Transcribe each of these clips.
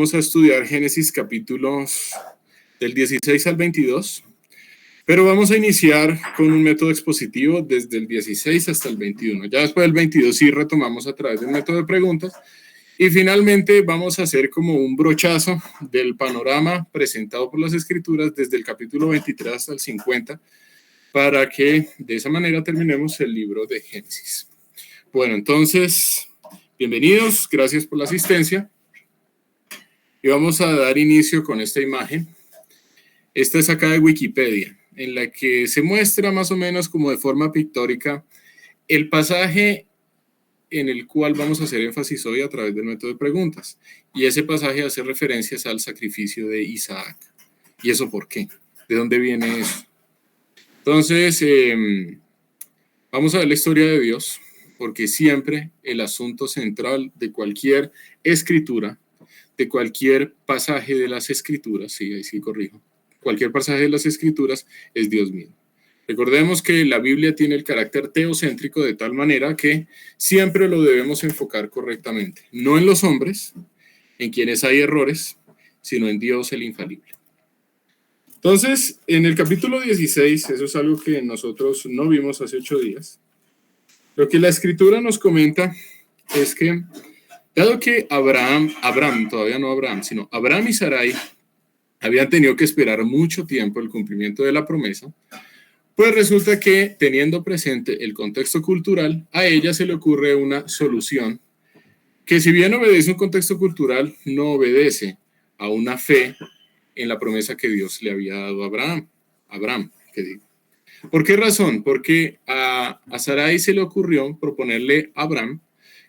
Vamos a estudiar Génesis capítulos del 16 al 22, pero vamos a iniciar con un método expositivo desde el 16 hasta el 21. Ya después del 22 sí retomamos a través del método de preguntas y finalmente vamos a hacer como un brochazo del panorama presentado por las Escrituras desde el capítulo 23 hasta el 50 para que de esa manera terminemos el libro de Génesis. Bueno, entonces, bienvenidos, gracias por la asistencia. Y vamos a dar inicio con esta imagen. Esta es acá de Wikipedia, en la que se muestra más o menos como de forma pictórica el pasaje en el cual vamos a hacer énfasis hoy a través del método de preguntas. Y ese pasaje hace referencias al sacrificio de Isaac. ¿Y eso por qué? ¿De dónde viene eso? Entonces, vamos a ver la historia de Dios, porque siempre el asunto central de cualquier escritura, de cualquier pasaje de las Escrituras, sí, ahí sí corrijo, cualquier pasaje de las Escrituras es Dios mismo. Recordemos que la Biblia tiene el carácter teocéntrico de tal manera que siempre lo debemos enfocar correctamente, no en los hombres, en quienes hay errores, sino en Dios el infalible. Entonces, en el capítulo 16, eso es algo que nosotros no vimos hace 8 días, lo que la Escritura nos comenta es que dado que Abraham y Sarai habían tenido que esperar mucho tiempo el cumplimiento de la promesa, pues resulta que teniendo presente el contexto cultural, a ella se le ocurre una solución que si bien obedece un contexto cultural, no obedece a una fe en la promesa que Dios le había dado a Abraham, que digo. ¿Por qué razón? Porque a Sarai se le ocurrió proponerle a Abraham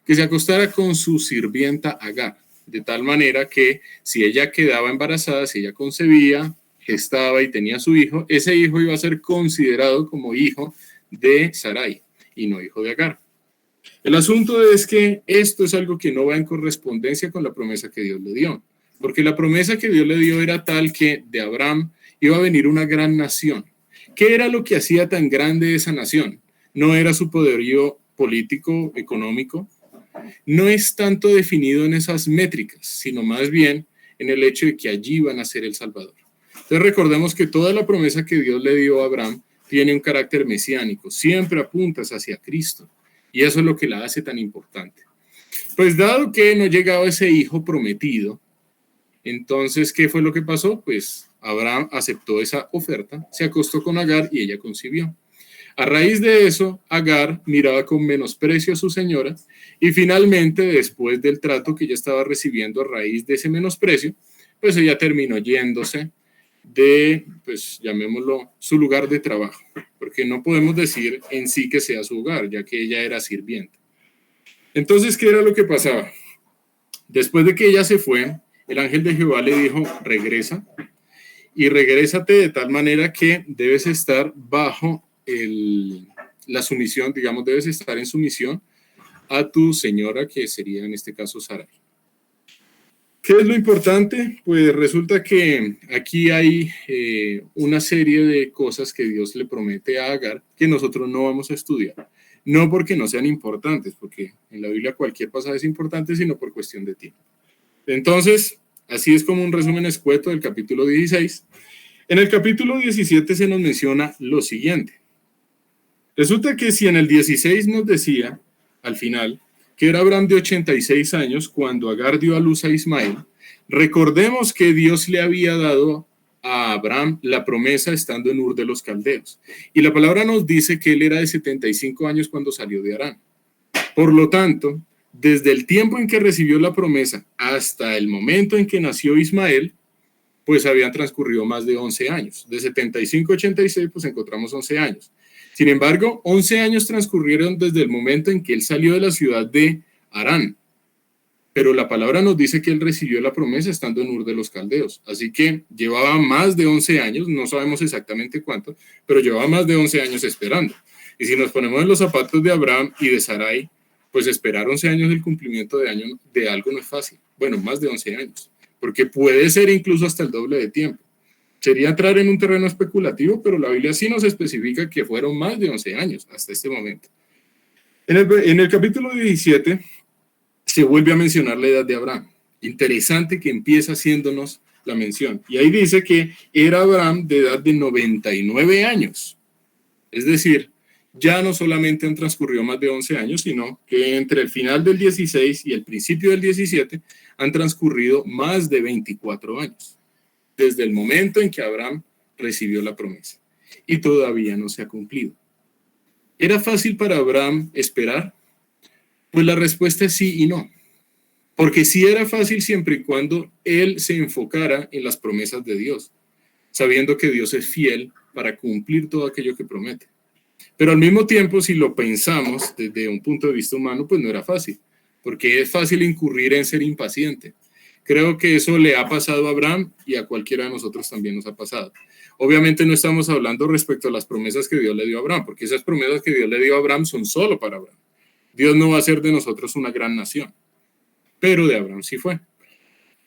que se acostara con su sirvienta Agar, de tal manera que si ella quedaba embarazada, si ella concebía, gestaba y tenía su hijo, ese hijo iba a ser considerado como hijo de Sarai y no hijo de Agar. El asunto es que esto es algo que no va en correspondencia con la promesa que Dios le dio, porque la promesa que Dios le dio era tal que de Abraham iba a venir una gran nación. ¿Qué era lo que hacía tan grande esa nación? No era su poderío político, económico, no es tanto definido en esas métricas, sino más bien en el hecho de que allí van a ser el Salvador. Entonces recordemos que toda la promesa que Dios le dio a Abraham tiene un carácter mesiánico, siempre apuntas hacia Cristo, y eso es lo que la hace tan importante. Pues dado que no llegaba ese hijo prometido, entonces, ¿qué fue lo que pasó? Pues Abraham aceptó esa oferta, se acostó con Agar y ella concibió. A raíz de eso, Agar miraba con menosprecio a su señora y finalmente, después del trato que ella estaba recibiendo a raíz de ese menosprecio, pues ella terminó yéndose de, pues llamémoslo, su lugar de trabajo, porque no podemos decir en sí que sea su hogar, ya que ella era sirvienta. Entonces, ¿qué era lo que pasaba? Después de que ella se fue, el ángel de Jehová le dijo, regresa, y regrésate de tal manera que debes estar bajo la sumisión, digamos, debes estar en sumisión a tu señora, que sería en este caso Sarai. ¿Qué es lo importante? Pues resulta que aquí hay una serie de cosas que Dios le promete a Agar que nosotros no vamos a estudiar. No porque no sean importantes, porque en la Biblia cualquier pasaje es importante, sino por cuestión de tiempo. Entonces, así es como un resumen escueto del capítulo 16. En el capítulo 17 se nos menciona lo siguiente. Resulta que si en el 16 nos decía, al final, que era Abraham de 86 años cuando Agar dio a luz a Ismael, recordemos que Dios le había dado a Abraham la promesa estando en Ur de los Caldeos. Y la palabra nos dice que él era de 75 años cuando salió de Harán. Por lo tanto, desde el tiempo en que recibió la promesa hasta el momento en que nació Ismael, pues habían transcurrido más de 11 años. De 75 a 86, pues encontramos 11 años. Sin embargo, 11 años transcurrieron desde el momento en que él salió de la ciudad de Harán. Pero la palabra nos dice que él recibió la promesa estando en Ur de los Caldeos. Así que llevaba más de 11 años, no sabemos exactamente cuánto, pero llevaba más de 11 años esperando. Y si nos ponemos en los zapatos de Abraham y de Sarai, pues esperar 11 años el cumplimiento de algo no es fácil. Bueno, más de 11 años, porque puede ser incluso hasta el doble de tiempo. Sería entrar en un terreno especulativo, pero la Biblia sí nos especifica que fueron más de 11 años hasta este momento. En el capítulo 17 se vuelve a mencionar la edad de Abraham. Interesante que empieza haciéndonos la mención. Y ahí dice que era Abraham de edad de 99 años. Es decir, ya no solamente han transcurrido más de 11 años, sino que entre el final del 16 y el principio del 17 han transcurrido más de 24 años, desde el momento en que Abraham recibió la promesa. Y todavía no se ha cumplido. ¿Era fácil para Abraham esperar? Pues la respuesta es sí y no. Porque sí era fácil siempre y cuando él se enfocara en las promesas de Dios, sabiendo que Dios es fiel para cumplir todo aquello que promete. Pero al mismo tiempo, si lo pensamos desde un punto de vista humano, pues no era fácil, porque es fácil incurrir en ser impaciente. Creo que eso le ha pasado a Abraham y a cualquiera de nosotros también nos ha pasado. Obviamente no estamos hablando respecto a las promesas que Dios le dio a Abraham, porque esas promesas que Dios le dio a Abraham son solo para Abraham. Dios no va a hacer de nosotros una gran nación, pero de Abraham sí fue.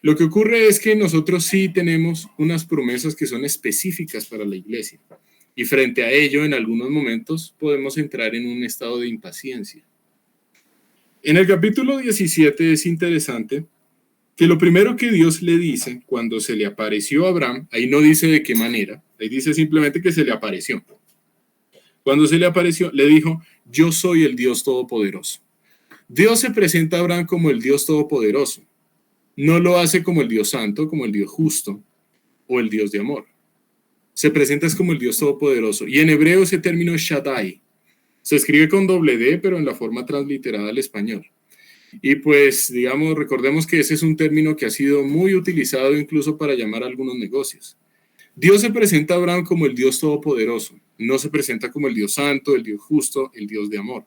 Lo que ocurre es que nosotros sí tenemos unas promesas que son específicas para la iglesia. Y frente a ello, en algunos momentos podemos entrar en un estado de impaciencia. En el capítulo 17 es interesante que lo primero que Dios le dice cuando se le apareció a Abraham, ahí no dice de qué manera, ahí dice simplemente que se le apareció. Cuando se le apareció, le dijo, yo soy el Dios Todopoderoso. Dios se presenta a Abraham como el Dios Todopoderoso. No lo hace como el Dios Santo, como el Dios Justo o el Dios de amor. Se presenta como el Dios Todopoderoso. Y en hebreo ese término es Shaddai. Se escribe con doble D, pero en la forma transliterada al español. Y pues, digamos, recordemos que ese es un término que ha sido muy utilizado incluso para llamar a algunos negocios. Dios se presenta a Abraham como el Dios Todopoderoso. No se presenta como el Dios Santo, el Dios Justo, el Dios de amor.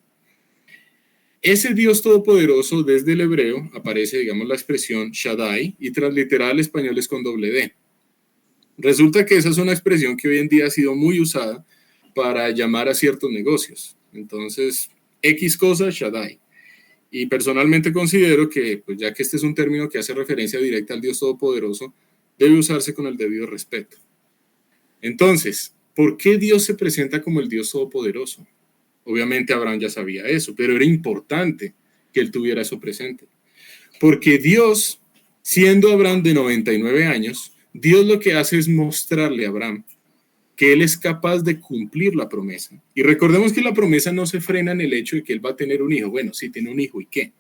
Ese Dios Todopoderoso, desde el hebreo, aparece, digamos, la expresión Shaddai y transliterada al español es con doble D. Resulta que esa es una expresión que hoy en día ha sido muy usada para llamar a ciertos negocios. Entonces, X cosa, Shaddai. Y personalmente considero que, pues ya que este es un término que hace referencia directa al Dios Todopoderoso, debe usarse con el debido respeto. Entonces, ¿por qué Dios se presenta como el Dios Todopoderoso? Obviamente Abraham ya sabía eso, pero era importante que él tuviera eso presente. Porque Dios, siendo Abraham de 99 años, Dios lo que hace es mostrarle a Abraham que él es capaz de cumplir la promesa. Y recordemos que la promesa no se frena en el hecho de que él va a tener un hijo. Bueno, sí tiene un hijo, ¿y qué?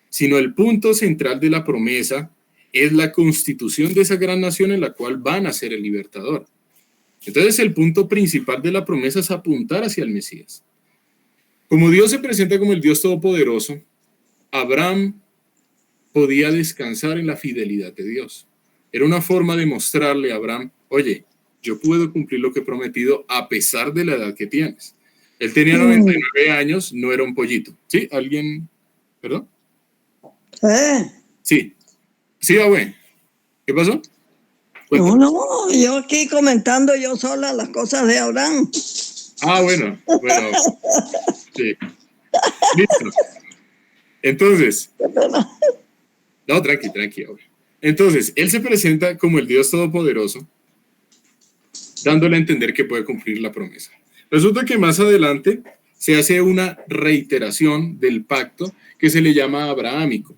Sino el punto central de la promesa es la constitución de esa gran nación en la cual van a ser el libertador. Entonces el punto principal de la promesa es apuntar hacia el Mesías. Como Dios se presenta como el Dios Todopoderoso, Abraham podía descansar en la fidelidad de Dios. Era una forma de mostrarle a Abraham, oye, yo puedo cumplir lo que he prometido a pesar de la edad que tienes. Él tenía 99 años, no era un pollito. ¿Sí? ¿Alguien? ¿Perdón? Sí. Sí, bueno. ¿Qué pasó? Cuéntame. No, yo aquí comentando yo sola las cosas de Abraham. Ah, bueno. Sí. Listo. Entonces. No, tranqui. Entonces, él se presenta como el Dios Todopoderoso, dándole a entender que puede cumplir la promesa. Resulta que más adelante se hace una reiteración del pacto que se le llama abrahámico.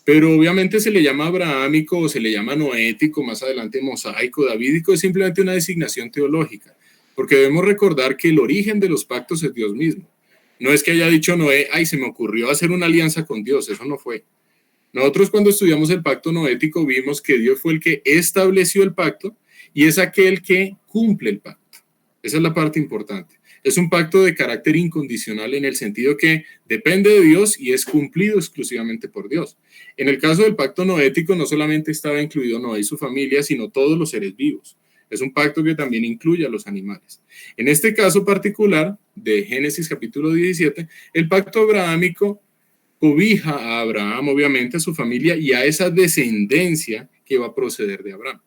Pero obviamente se le llama abrahámico o se le llama noético, más adelante mosaico, davídico, es simplemente una designación teológica, porque debemos recordar que el origen de los pactos es Dios mismo. No es que haya dicho Noé, ay, se me ocurrió hacer una alianza con Dios, eso no fue. Nosotros cuando estudiamos el pacto noético vimos que Dios fue el que estableció el pacto y es aquel que cumple el pacto. Esa es la parte importante. Es un pacto de carácter incondicional en el sentido que depende de Dios y es cumplido exclusivamente por Dios. En el caso del pacto noético no solamente estaba incluido Noé y su familia, sino todos los seres vivos. Es un pacto que también incluye a los animales. En este caso particular de Génesis capítulo 17, el pacto abrahámico cobija a Abraham, obviamente, a su familia y a esa descendencia que va a proceder de Abraham.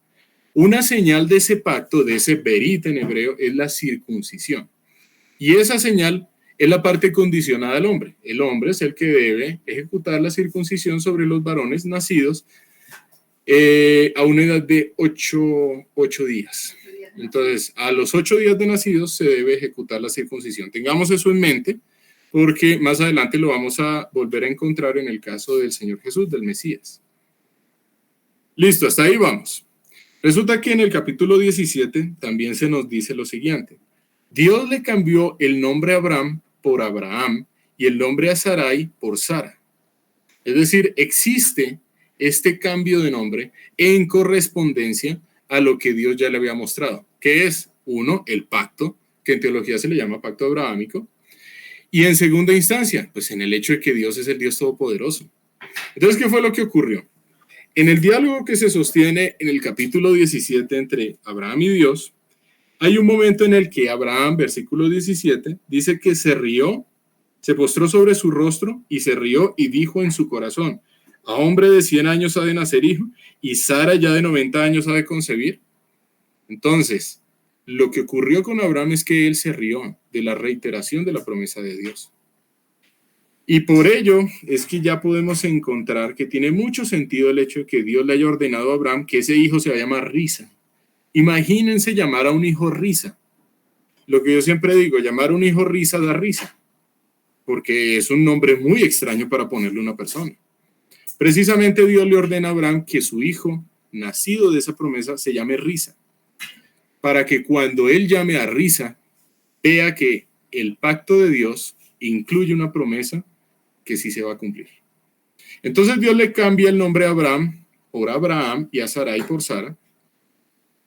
Una señal de ese pacto, de ese berit en hebreo, es la circuncisión. Y esa señal es la parte condicionada del hombre. El hombre es el que debe ejecutar la circuncisión sobre los varones nacidos a una edad de 8 días. Entonces, a los 8 días de nacidos se debe ejecutar la circuncisión. Tengamos eso en mente, porque más adelante lo vamos a volver a encontrar en el caso del Señor Jesús, del Mesías. Listo, hasta ahí vamos. Resulta que en el capítulo 17 también se nos dice lo siguiente. Dios le cambió el nombre a Abraham por Abraham y el nombre a Sarai por Sara. Es decir, existe este cambio de nombre en correspondencia a lo que Dios ya le había mostrado, que es, uno, el pacto, que en teología se le llama pacto abrahámico, y en segunda instancia, pues en el hecho de que Dios es el Dios todopoderoso. Entonces, ¿qué fue lo que ocurrió? En el diálogo que se sostiene en el capítulo 17 entre Abraham y Dios, hay un momento en el que Abraham, versículo 17, dice que se rió, se postró sobre su rostro y se rió y dijo en su corazón, a hombre de 100 años ha de nacer hijo y Sara ya de 90 años ha de concebir. Entonces, lo que ocurrió con Abraham es que él se rió de la reiteración de la promesa de Dios. Y por ello es que ya podemos encontrar que tiene mucho sentido el hecho de que Dios le haya ordenado a Abraham que ese hijo se va a llamar Risa. Imagínense llamar a un hijo Risa. Lo que yo siempre digo, llamar a un hijo Risa da risa, porque es un nombre muy extraño para ponerle a una persona. Precisamente Dios le ordena a Abraham que su hijo, nacido de esa promesa, se llame Risa, para que cuando él llame a Risa, vea que el pacto de Dios incluye una promesa que sí se va a cumplir. Entonces Dios le cambia el nombre a Abraham por Abraham y a Sarai por Sara,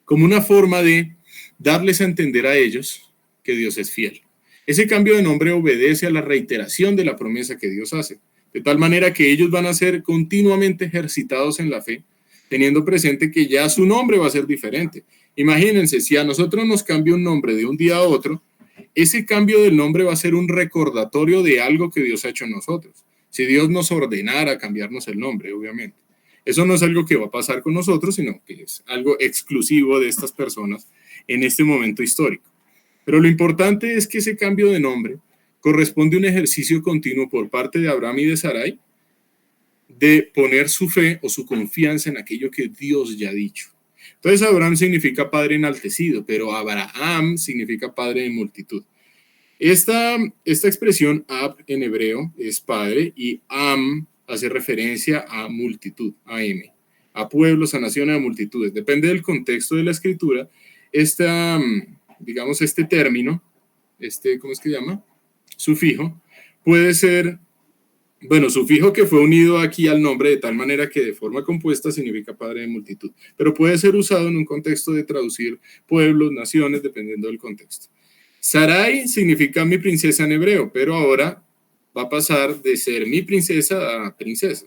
como una forma de darles a entender a ellos que Dios es fiel. Ese cambio de nombre obedece a la reiteración de la promesa que Dios hace, de tal manera que ellos van a ser continuamente ejercitados en la fe, teniendo presente que ya su nombre va a ser diferente. Imagínense, si a nosotros nos cambia un nombre de un día a otro, ese cambio del nombre va a ser un recordatorio de algo que Dios ha hecho en nosotros. Si Dios nos ordenara cambiarnos el nombre, obviamente. Eso no es algo que va a pasar con nosotros, sino que es algo exclusivo de estas personas en este momento histórico. Pero lo importante es que ese cambio de nombre corresponde a un ejercicio continuo por parte de Abraham y de Sarai de poner su fe o su confianza en aquello que Dios ya ha dicho. Entonces Abraham significa padre enaltecido, pero Abraham significa padre de multitud. Esta expresión ab en hebreo es padre y am hace referencia a multitud, a pueblos, a naciones, a multitudes. Depende del contexto de la escritura. Digamos, este término, ¿cómo es que se llama? Sufijo, puede ser, bueno, sufijo que fue unido aquí al nombre de tal manera que de forma compuesta significa padre de multitud, pero puede ser usado en un contexto de traducir pueblos, naciones, dependiendo del contexto. Sarai significa mi princesa en hebreo, pero ahora va a pasar de ser mi princesa a princesa.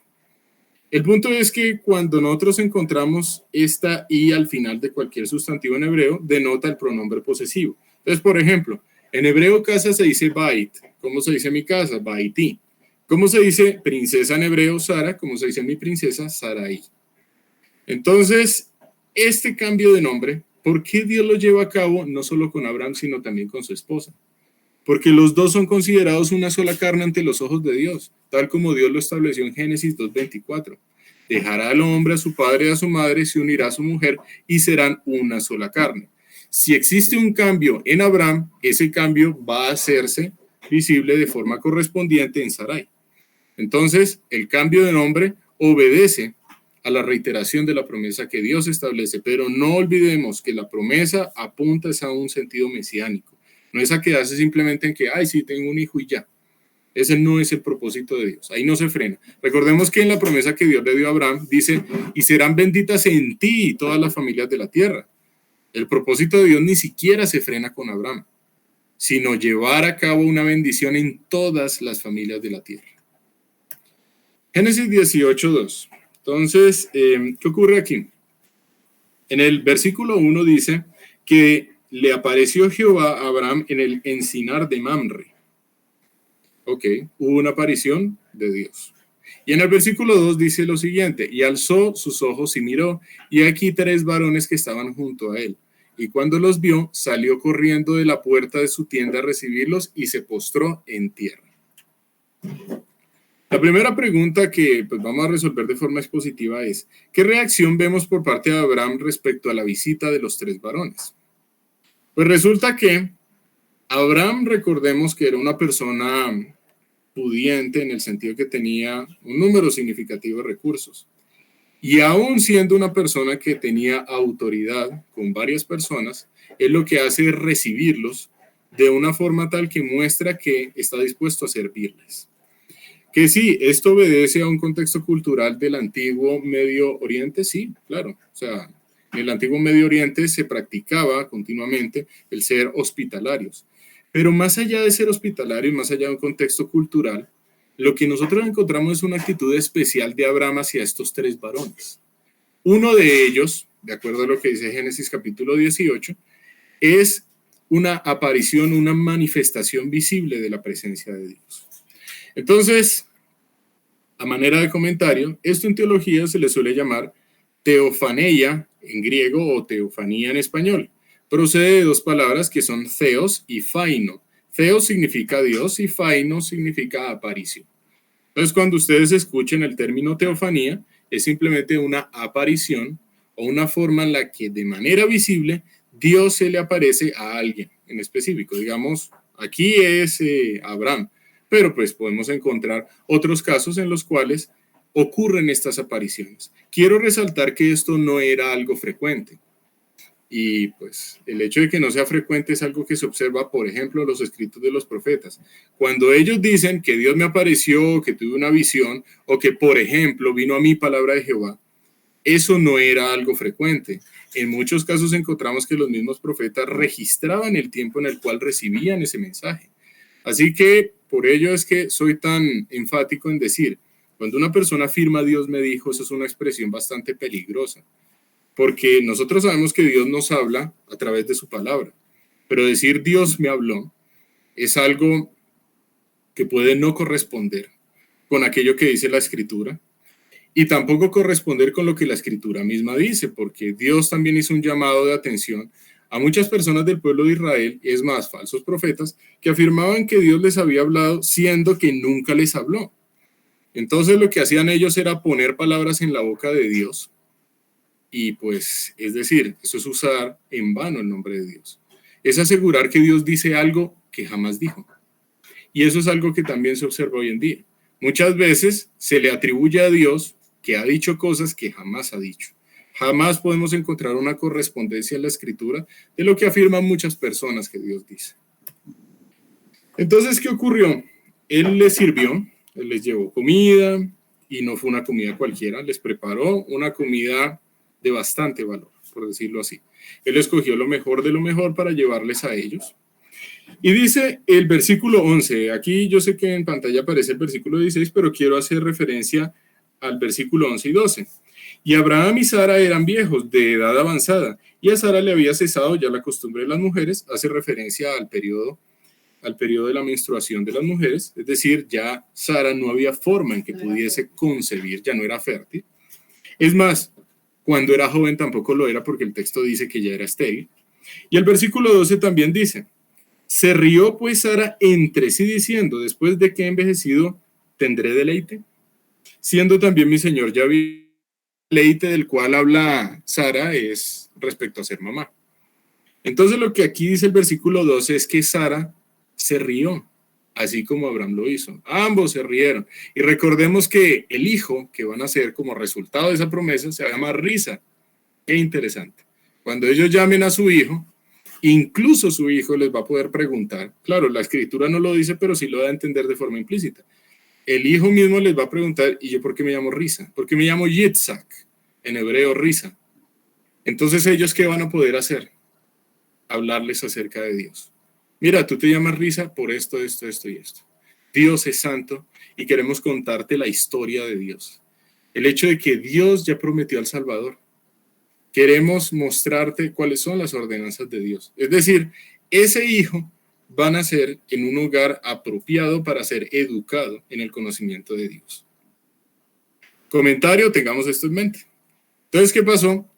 El punto es que cuando nosotros encontramos esta i al final de cualquier sustantivo en hebreo, denota el pronombre posesivo. Entonces, por ejemplo, en hebreo casa se dice bait. ¿Cómo se dice mi casa? Baiti. ¿Cómo se dice princesa en hebreo? Sara. ¿Cómo se dice mi princesa? Sarai. Entonces, este cambio de nombre, ¿por qué Dios lo lleva a cabo no solo con Abraham, sino también con su esposa? Porque los dos son considerados una sola carne ante los ojos de Dios, tal como Dios lo estableció en Génesis 2:24. Dejará al hombre a su padre y a su madre, se unirá a su mujer y serán una sola carne. Si existe un cambio en Abraham, ese cambio va a hacerse visible de forma correspondiente en Sarai. Entonces, el cambio de nombre obedece a la reiteración de la promesa que Dios establece, pero no olvidemos que la promesa apunta a un sentido mesiánico. No es a quedarse simplemente en que, ay, sí, tengo un hijo y ya. Ese no es el propósito de Dios. Ahí no se frena. Recordemos que en la promesa que Dios le dio a Abraham, dice, y serán benditas en ti todas las familias de la tierra. El propósito de Dios ni siquiera se frena con Abraham, sino llevar a cabo una bendición en todas las familias de la tierra. Génesis 18:2. Entonces, ¿qué ocurre aquí? En el versículo 1 dice que le apareció Jehová a Abraham en el encinar de Mamre. Ok, hubo una aparición de Dios. Y en el versículo 2 dice lo siguiente, y alzó sus ojos y miró, y aquí 3 varones que estaban junto a él. Y cuando los vio, salió corriendo de la puerta de su tienda a recibirlos y se postró en tierra. La primera pregunta que pues, vamos a resolver de forma expositiva es, ¿qué reacción vemos por parte de Abraham respecto a la visita de los 3 varones? Pues resulta que Abraham, recordemos que era una persona pudiente en el sentido que tenía un número significativo de recursos. Y aún siendo una persona que tenía autoridad con varias personas, él lo que hace es recibirlos de una forma tal que muestra que está dispuesto a servirles. Que sí, esto obedece a un contexto cultural del antiguo Medio Oriente, sí, claro. O sea, en el antiguo Medio Oriente se practicaba continuamente el ser hospitalarios. Pero más allá de ser hospitalarios, más allá de un contexto cultural, lo que nosotros encontramos es una actitud especial de Abraham hacia estos tres varones. Uno de ellos, de acuerdo a lo que dice Génesis capítulo 18, es una aparición, una manifestación visible de la presencia de Dios. Entonces, a manera de comentario, esto en teología se le suele llamar teofaneia en griego o teofanía en español. Procede de dos palabras que son theos y phaino. Theos significa Dios y phaino significa aparición. Entonces, cuando ustedes escuchen el término teofanía, es simplemente una aparición o una forma en la que de manera visible Dios se le aparece a alguien en específico. Digamos, aquí es Abraham, pero pues podemos encontrar otros casos en los cuales ocurren estas apariciones. Quiero resaltar que esto no era algo frecuente. Y pues el hecho de que no sea frecuente es algo que se observa, por ejemplo, en los escritos de los profetas. Cuando ellos dicen que Dios me apareció, que tuve una visión, o que, por ejemplo, vino a mí palabra de Jehová, eso no era algo frecuente. En muchos casos encontramos que los mismos profetas registraban el tiempo en el cual recibían ese mensaje. Así que por ello es que soy tan enfático en decir, cuando una persona afirma Dios me dijo, eso es una expresión bastante peligrosa. Porque nosotros sabemos que Dios nos habla a través de su palabra, pero decir Dios me habló es algo que puede no corresponder con aquello que dice la Escritura y tampoco corresponder con lo que la Escritura misma dice, porque Dios también hizo un llamado de atención a muchas personas del pueblo de Israel, y es más, falsos profetas, que afirmaban que Dios les había hablado siendo que nunca les habló. Entonces lo que hacían ellos era poner palabras en la boca de Dios. Y pues, es decir, eso es usar en vano el nombre de Dios. Es asegurar que Dios dice algo que jamás dijo. Y eso es algo que también se observa hoy en día. Muchas veces se le atribuye a Dios que ha dicho cosas que jamás ha dicho. Jamás podemos encontrar una correspondencia en la Escritura de lo que afirman muchas personas que Dios dice. Entonces, ¿qué ocurrió? Él les sirvió, él les llevó comida, y no fue una comida cualquiera, les preparó una comida de bastante valor, por decirlo así. Él escogió lo mejor de lo mejor para llevarles a ellos. Y dice el versículo 11, aquí yo sé que en pantalla aparece el versículo 16, pero quiero hacer referencia al versículo 11 y 12. Y Abraham y Sara eran viejos, de edad avanzada, y a Sara le había cesado ya la costumbre de las mujeres, hace referencia al periodo de la menstruación de las mujeres, es decir, ya Sara no había forma en que pudiese concebir, ya no era fértil. Es más, cuando era joven tampoco lo era porque el texto dice que ya era estéril. Y el versículo 12 también dice, se rió pues Sara entre sí diciendo, después de que he envejecido, ¿tendré deleite? Siendo también mi señor ya viejo. El deleite del cual habla Sara es respecto a ser mamá. Entonces lo que aquí dice el versículo 12 es que Sara se rió, así como Abraham lo hizo. Ambos se rieron. Y recordemos que el hijo que van a ser como resultado de esa promesa se va a llamar Risa. Qué interesante. Cuando ellos llamen a su hijo, incluso su hijo les va a poder preguntar. Claro, la Escritura no lo dice, pero sí lo da a entender de forma implícita. El hijo mismo les va a preguntar, ¿y yo por qué me llamo Risa? ¿Por qué me llamo Yitzhak? En hebreo, Risa. Entonces, ¿ellos qué van a poder hacer? Hablarles acerca de Dios. Mira, tú te llamas Risa por esto, esto, esto y esto. Dios es santo y queremos contarte la historia de Dios. El hecho de que Dios ya prometió al Salvador. Queremos mostrarte cuáles son las ordenanzas de Dios. Es decir, ese hijo va a nacer en un hogar apropiado para ser educado en el conocimiento de Dios. Comentario, tengamos esto en mente. Entonces, ¿qué pasó?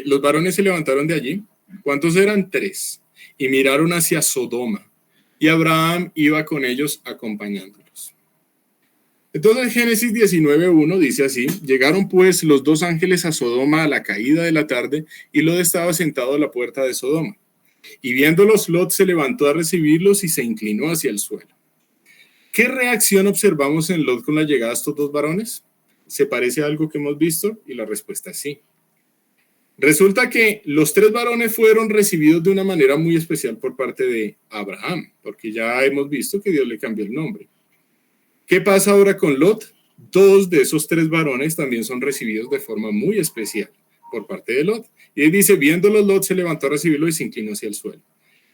Los varones se levantaron de allí. ¿Cuántos eran? 3. Y miraron hacia Sodoma. Y Abraham iba con ellos acompañándolos. Entonces Génesis 19:1 dice así, llegaron pues los 2 ángeles a Sodoma a la caída de la tarde, y Lot estaba sentado a la puerta de Sodoma. Y viéndolos, Lot se levantó a recibirlos y se inclinó hacia el suelo. ¿Qué reacción observamos en Lot con la llegada de estos 2 varones? se parece a algo que hemos visto? Y la respuesta es sí. Resulta que los 3 varones fueron recibidos de una manera muy especial por parte de Abraham, porque ya hemos visto que Dios le cambió el nombre. ¿Qué pasa ahora con Lot? 2 de esos 3 varones también son recibidos de forma muy especial por parte de Lot. Y él dice, viéndolo, Lot se levantó a recibirlo y se inclinó hacia el suelo.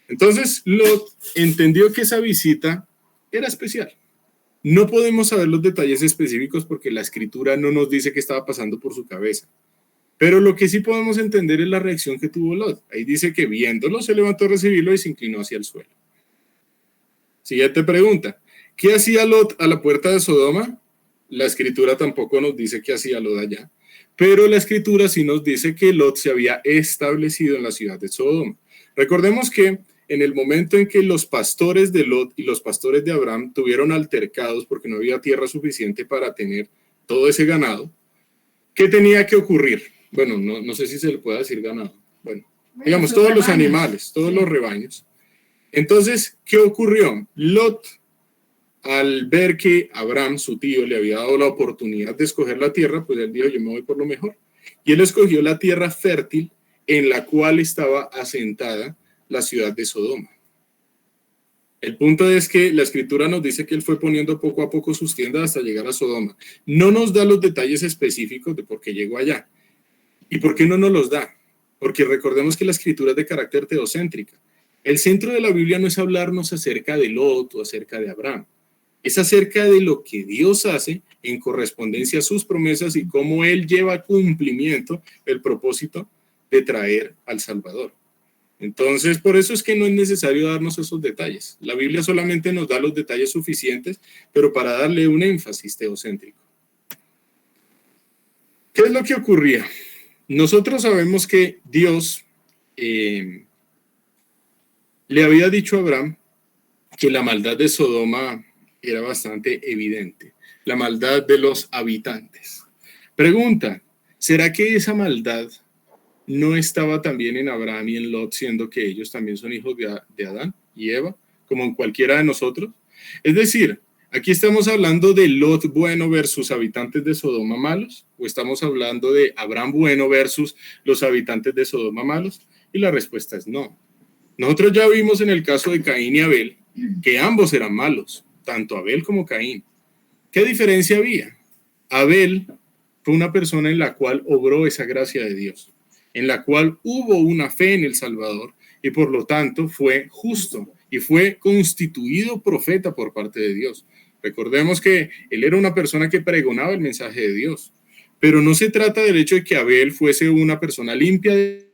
Entonces, Lot entendió que esa visita era especial. No podemos saber los detalles específicos porque la escritura no nos dice qué estaba pasando por su cabeza. Pero lo que sí podemos entender es la reacción que tuvo Lot. Ahí dice que viéndolo se levantó a recibirlo y se inclinó hacia el suelo. Siguiente pregunta. ¿Qué hacía Lot a la puerta de Sodoma? La escritura tampoco nos dice qué hacía Lot allá. Pero la escritura sí nos dice que Lot se había establecido en la ciudad de Sodoma. Recordemos que en el momento en que los pastores de Lot y los pastores de Abraham tuvieron altercados porque no había tierra suficiente para tener todo ese ganado, ¿qué tenía que ocurrir? Bueno, no sé si se le puede decir ganado. Bueno, digamos, todos los animales, todos los rebaños. Entonces, ¿qué ocurrió? Lot, al ver que Abraham, su tío, le había dado la oportunidad de escoger la tierra, pues él dijo, yo me voy por lo mejor. Y él escogió la tierra fértil en la cual estaba asentada la ciudad de Sodoma. El punto es que la escritura nos dice que él fue poniendo poco a poco sus tiendas hasta llegar a Sodoma. No nos da los detalles específicos de por qué llegó allá. ¿Y por qué no nos los da? Porque recordemos que la escritura es de carácter teocéntrica. El centro de la Biblia no es hablarnos acerca de Lot o acerca de Abraham. Es acerca de lo que Dios hace en correspondencia a sus promesas y cómo Él lleva a cumplimiento el propósito de traer al Salvador. Entonces, por eso es que no es necesario darnos esos detalles. La Biblia solamente nos da los detalles suficientes, pero para darle un énfasis teocéntrico. ¿Qué es lo que ocurría? Nosotros sabemos que Dios le había dicho a Abraham que la maldad de Sodoma era bastante evidente, la maldad de los habitantes. Pregunta, ¿será que esa maldad no estaba también en Abraham y en Lot, siendo que ellos también son hijos de Adán y Eva, como en cualquiera de nosotros? Es decir, ¿aquí estamos hablando de Lot bueno versus habitantes de Sodoma malos? ¿O estamos hablando de Abraham bueno versus los habitantes de Sodoma malos? Y la respuesta es no. Nosotros ya vimos en el caso de Caín y Abel que ambos eran malos, tanto Abel como Caín. ¿Qué diferencia había? Abel fue una persona en la cual obró esa gracia de Dios, en la cual hubo una fe en el Salvador y por lo tanto fue justo y fue constituido profeta por parte de Dios. Recordemos que él era una persona que pregonaba el mensaje de Dios, pero no se trata del hecho de que Abel fuese una persona limpia del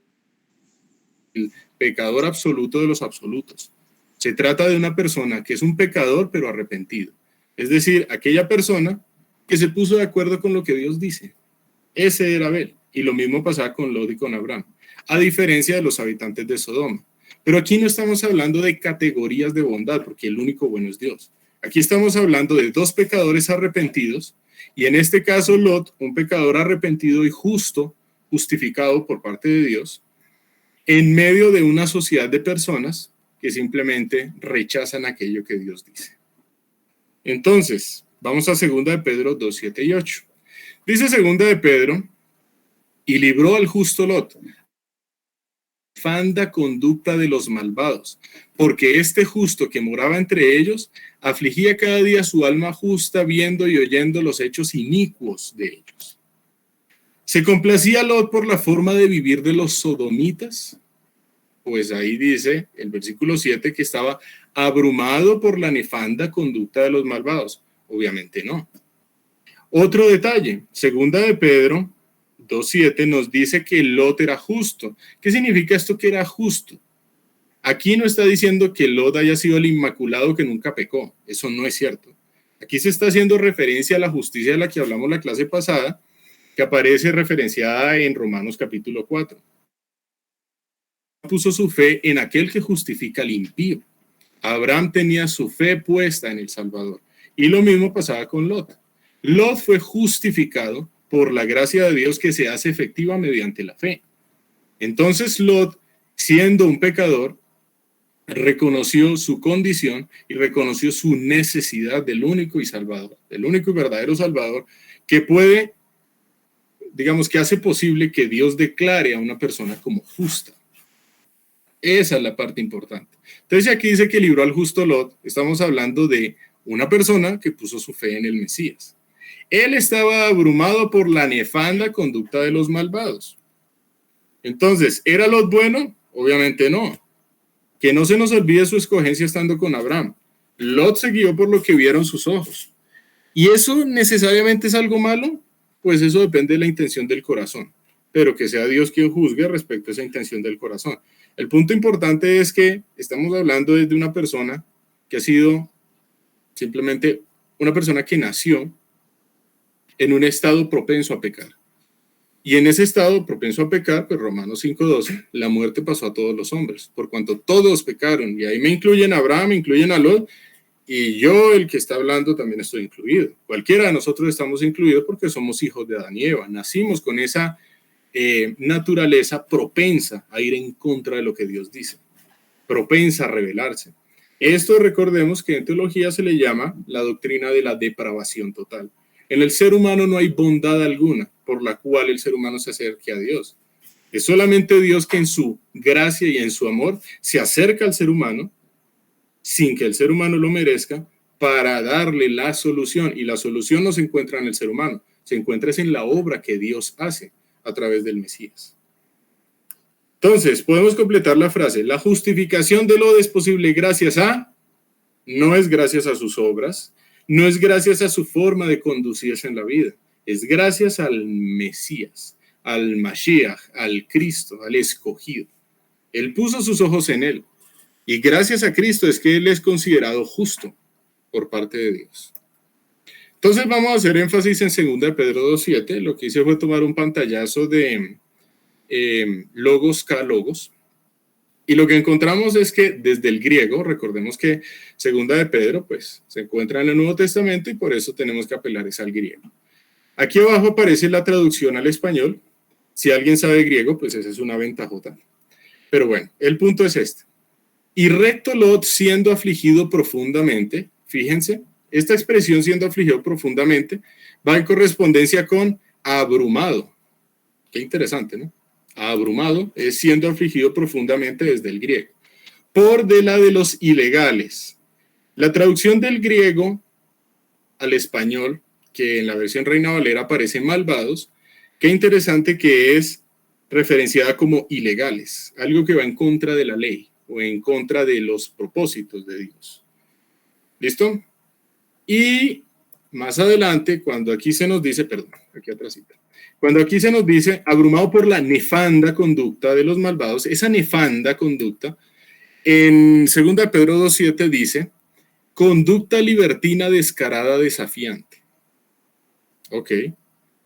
pecador absoluto de los absolutos. Se trata de una persona que es un pecador pero arrepentido. Es decir, aquella persona que se puso de acuerdo con lo que Dios dice. Ese era Abel. Y lo mismo pasaba con Lot y con Abraham, a diferencia de los habitantes de Sodoma. Pero aquí no estamos hablando de categorías de bondad, porque el único bueno es Dios. Aquí estamos hablando de 2 pecadores arrepentidos, y en este caso Lot, un pecador arrepentido y justo, justificado por parte de Dios, en medio de una sociedad de personas que simplemente rechazan aquello que Dios dice. Entonces, vamos a 2 de Pedro 2, 7 y 8. Dice 2 de Pedro, y libró al justo Lot, nefanda conducta de los malvados, porque este justo que moraba entre ellos, afligía cada día su alma justa, viendo y oyendo los hechos inicuos de ellos. ¿Se complacía Lot por la forma de vivir de los sodomitas? Pues ahí dice el versículo 7 que estaba abrumado por la nefanda conducta de los malvados. Obviamente no. Otro detalle, 2 de Pedro 2.7 nos dice que Lot era justo. ¿Qué significa esto que era justo? Aquí no está diciendo que Lot haya sido el inmaculado que nunca pecó. Eso no es cierto. Aquí se está haciendo referencia a la justicia de la que hablamos la clase pasada, que aparece referenciada en Romanos capítulo 4. Puso su fe en aquel que justifica al impío. Abraham tenía su fe puesta en el Salvador. Y lo mismo pasaba con Lot. Lot fue justificado por la gracia de Dios que se hace efectiva mediante la fe. Entonces Lot, siendo un pecador, reconoció su condición y reconoció su necesidad del único y Salvador, del único y verdadero Salvador, que puede, digamos, que hace posible que Dios declare a una persona como justa. Esa es la parte importante. Entonces, aquí dice que libró al justo Lot. Estamos hablando de una persona que puso su fe en el Mesías. Él estaba abrumado por la nefanda conducta de los malvados. Entonces, ¿era Lot bueno? Obviamente no. Que no se nos olvide su escogencia estando con Abraham. Lot se guió por lo que vieron sus ojos. ¿Y eso necesariamente es algo malo? Pues eso depende de la intención del corazón. Pero que sea Dios quien juzgue respecto a esa intención del corazón. El punto importante es que estamos hablando de una persona que ha sido simplemente una persona que nació en un estado propenso a pecar. Y en ese estado propenso a pecar, pues Romanos 5:12, la muerte pasó a todos los hombres, por cuanto todos pecaron. Y ahí me incluyen a Abraham, me incluyen a Lot, y yo, el que está hablando, también estoy incluido. Cualquiera de nosotros estamos incluidos porque somos hijos de Adán y Eva. Nacimos con esa naturaleza propensa a ir en contra de lo que Dios dice, propensa a rebelarse. Esto recordemos que en teología se le llama la doctrina de la depravación total. En el ser humano no hay bondad alguna por la cual el ser humano se acerque a Dios. Es solamente Dios que en su gracia y en su amor se acerca al ser humano sin que el ser humano lo merezca para darle la solución. Y la solución no se encuentra en el ser humano, se encuentra en la obra que Dios hace a través del Mesías. Entonces, podemos completar la frase. La justificación de Lot es posible gracias a, no es gracias a sus obras, no es gracias a su forma de conducirse en la vida, es gracias al Mesías, al Mashiach, al Cristo, al escogido. Él puso sus ojos en él y gracias a Cristo es que él es considerado justo por parte de Dios. Entonces vamos a hacer énfasis en 2 Pedro 2:7. Lo que hice fue tomar un pantallazo de logos K logos. Y lo que encontramos es que desde el griego, recordemos que 2 de Pedro pues, se encuentra en el Nuevo Testamento y por eso tenemos que apelar al griego. Aquí abajo aparece la traducción al español. Si alguien sabe griego, pues esa es una ventajota. Pero bueno, el punto es este. Y recto Lot siendo afligido profundamente, fíjense, esta expresión siendo afligido profundamente va en correspondencia con abrumado. Qué interesante, ¿no? Abrumado es siendo afligido profundamente desde el griego. Por de la de los ilegales. La traducción del griego al español, que en la versión Reina Valera aparece malvados, qué interesante que es referenciada como ilegales, algo que va en contra de la ley o en contra de los propósitos de Dios. ¿Listo? Y más adelante, cuando aquí se nos dice, perdón, aquí atrásita, cuando aquí se nos dice, abrumado por la nefanda conducta de los malvados, esa nefanda conducta, en 2 Pedro 2:7 dice, conducta libertina descarada desafiante. Ok,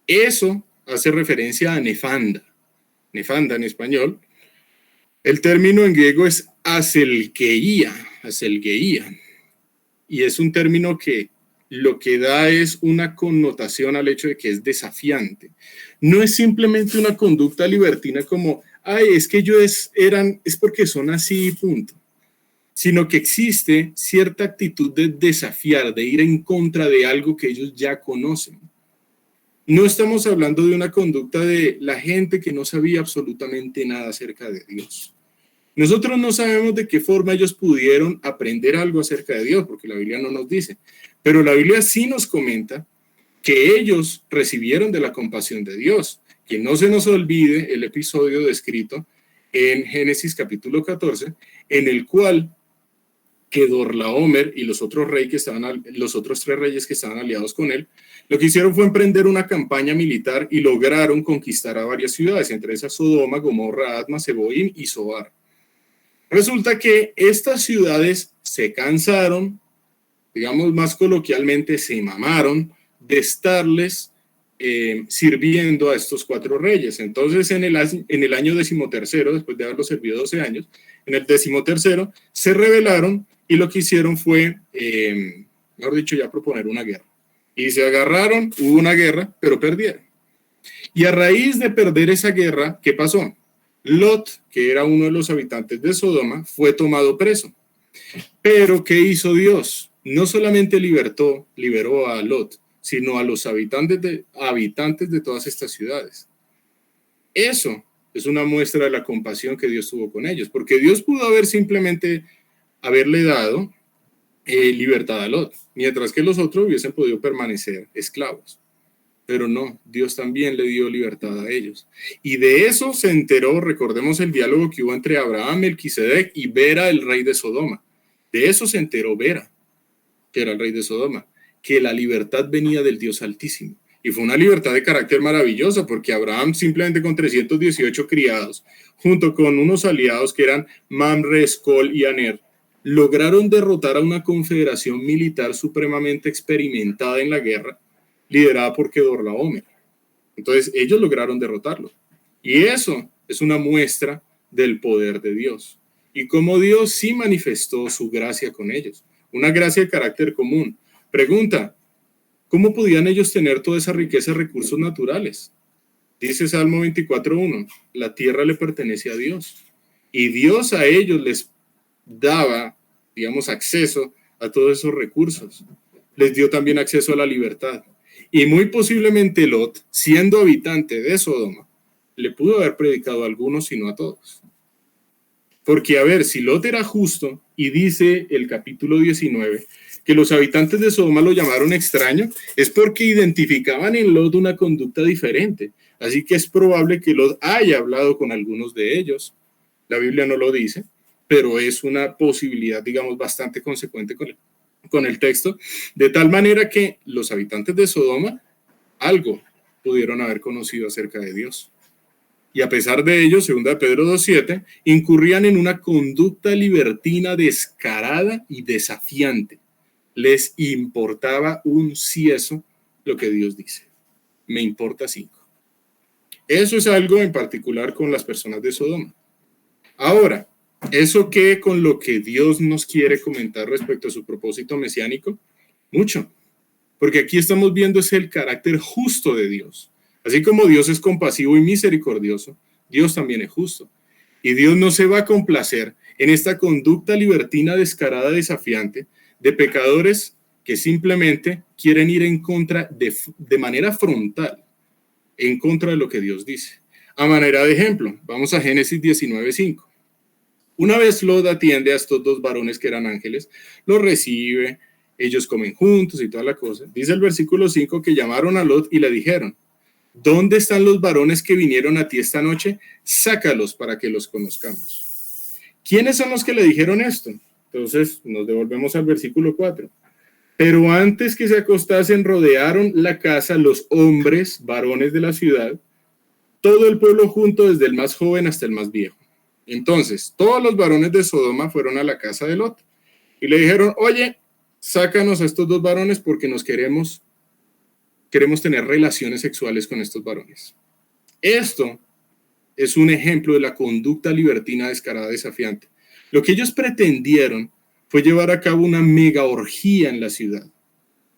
eso hace referencia a nefanda. Nefanda en español. El término en griego es aselgeía, y es un término que lo que da es una connotación al hecho de que es desafiante. No es simplemente una conducta libertina como, ay, es que ellos es porque son así, punto. Sino que existe cierta actitud de desafiar, de ir en contra de algo que ellos ya conocen. No estamos hablando de una conducta de la gente que no sabía absolutamente nada acerca de Dios. Nosotros no sabemos de qué forma ellos pudieron aprender algo acerca de Dios, porque la Biblia no nos dice. Pero la Biblia sí nos comenta que ellos recibieron de la compasión de Dios. Que no se nos olvide el episodio descrito en Génesis capítulo 14, en el cual Kedorlaomer y los otros tres reyes que estaban aliados con él, lo que hicieron fue emprender una campaña militar y lograron conquistar a varias ciudades, entre esas Sodoma, Gomorra, Adma, Seboim y Zoar. Resulta que estas ciudades se cansaron, digamos más coloquialmente, se mamaron de estarles sirviendo a estos 4 reyes. Entonces, en el año 13º, después de haberlos servido 12 años, en el 13º, se rebelaron y lo que hicieron fue, mejor dicho, ya proponer una guerra. Y se agarraron, hubo una guerra, pero perdieron. Y a raíz de perder esa guerra, ¿qué pasó? Lot, que era uno de los habitantes de Sodoma, fue tomado preso. Pero, ¿qué hizo Dios? No solamente liberó a Lot, sino a los habitantes de todas estas ciudades. Eso es una muestra de la compasión que Dios tuvo con ellos, porque Dios pudo haber simplemente haberle dado libertad a Lot, mientras que los otros hubiesen podido permanecer esclavos. Pero no, Dios también le dio libertad a ellos. Y de eso se enteró, recordemos el diálogo que hubo entre Abraham, Melquisedec y Bera, el rey de Sodoma. De eso se enteró Bera, que era el rey de Sodoma, que la libertad venía del Dios Altísimo. Y fue una libertad de carácter maravillosa, porque Abraham simplemente con 318 criados, junto con unos aliados que eran Mamre, Escol y Aner, lograron derrotar a una confederación militar supremamente experimentada en la guerra, liderada por Kedorlaomer. Entonces ellos lograron derrotarlo. Y eso es una muestra del poder de Dios. Y cómo Dios sí manifestó su gracia con ellos. Una gracia de carácter común. Pregunta, ¿cómo podían ellos tener toda esa riqueza de recursos naturales? Dice Salmo 24:1, la tierra le pertenece a Dios. Y Dios a ellos les daba, digamos, acceso a todos esos recursos. Les dio también acceso a la libertad. Y muy posiblemente Lot, siendo habitante de Sodoma, le pudo haber predicado a algunos y no a todos. Porque, a ver, si Lot era justo, y dice el capítulo 19, que los habitantes de Sodoma lo llamaron extraño, es porque identificaban en Lot una conducta diferente. Así que es probable que Lot haya hablado con algunos de ellos. La Biblia no lo dice, pero es una posibilidad, digamos, bastante consecuente con el texto, de tal manera que los habitantes de Sodoma algo pudieron haber conocido acerca de Dios. Y a pesar de ello, 2 Pedro 2:7, incurrían en una conducta libertina descarada y desafiante. Les importaba un cieso lo que Dios dice. Me importa 5. Eso es algo en particular con las personas de Sodoma. Ahora, ¿eso qué con lo que Dios nos quiere comentar respecto a su propósito mesiánico? Mucho, porque aquí estamos viendo es el carácter justo de Dios. Así como Dios es compasivo y misericordioso, Dios también es justo. Y Dios no se va a complacer en esta conducta libertina descarada, desafiante, de pecadores que simplemente quieren ir en contra, de manera frontal, en contra de lo que Dios dice. A manera de ejemplo, vamos a Génesis 19:5. Una vez Lot atiende a estos dos varones que eran ángeles, los recibe, ellos comen juntos y toda la cosa. Dice el versículo 5 que llamaron a Lot y le dijeron, ¿dónde están los varones que vinieron a ti esta noche? Sácalos para que los conozcamos. ¿Quiénes son los que le dijeron esto? Entonces nos devolvemos al versículo 4. Pero antes que se acostasen, rodearon la casa los hombres, varones de la ciudad, todo el pueblo junto, desde el más joven hasta el más viejo. Entonces, todos los varones de Sodoma fueron a la casa de Lot y le dijeron, oye, sácanos a estos dos varones porque nos queremos tener relaciones sexuales con estos varones. Esto es un ejemplo de la conducta libertina descarada desafiante. Lo que ellos pretendieron fue llevar a cabo una mega orgía en la ciudad.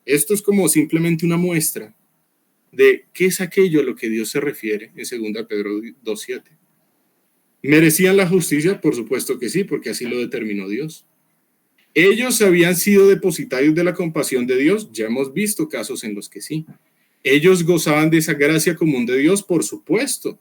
Esto es como simplemente una muestra de qué es aquello a lo que Dios se refiere en 2 Pedro 2:7. ¿Merecían la justicia? Por supuesto que sí, porque así lo determinó Dios. ¿Ellos habían sido depositarios de la compasión de Dios? Ya hemos visto casos en los que sí. ¿Ellos gozaban de esa gracia común de Dios? Por supuesto.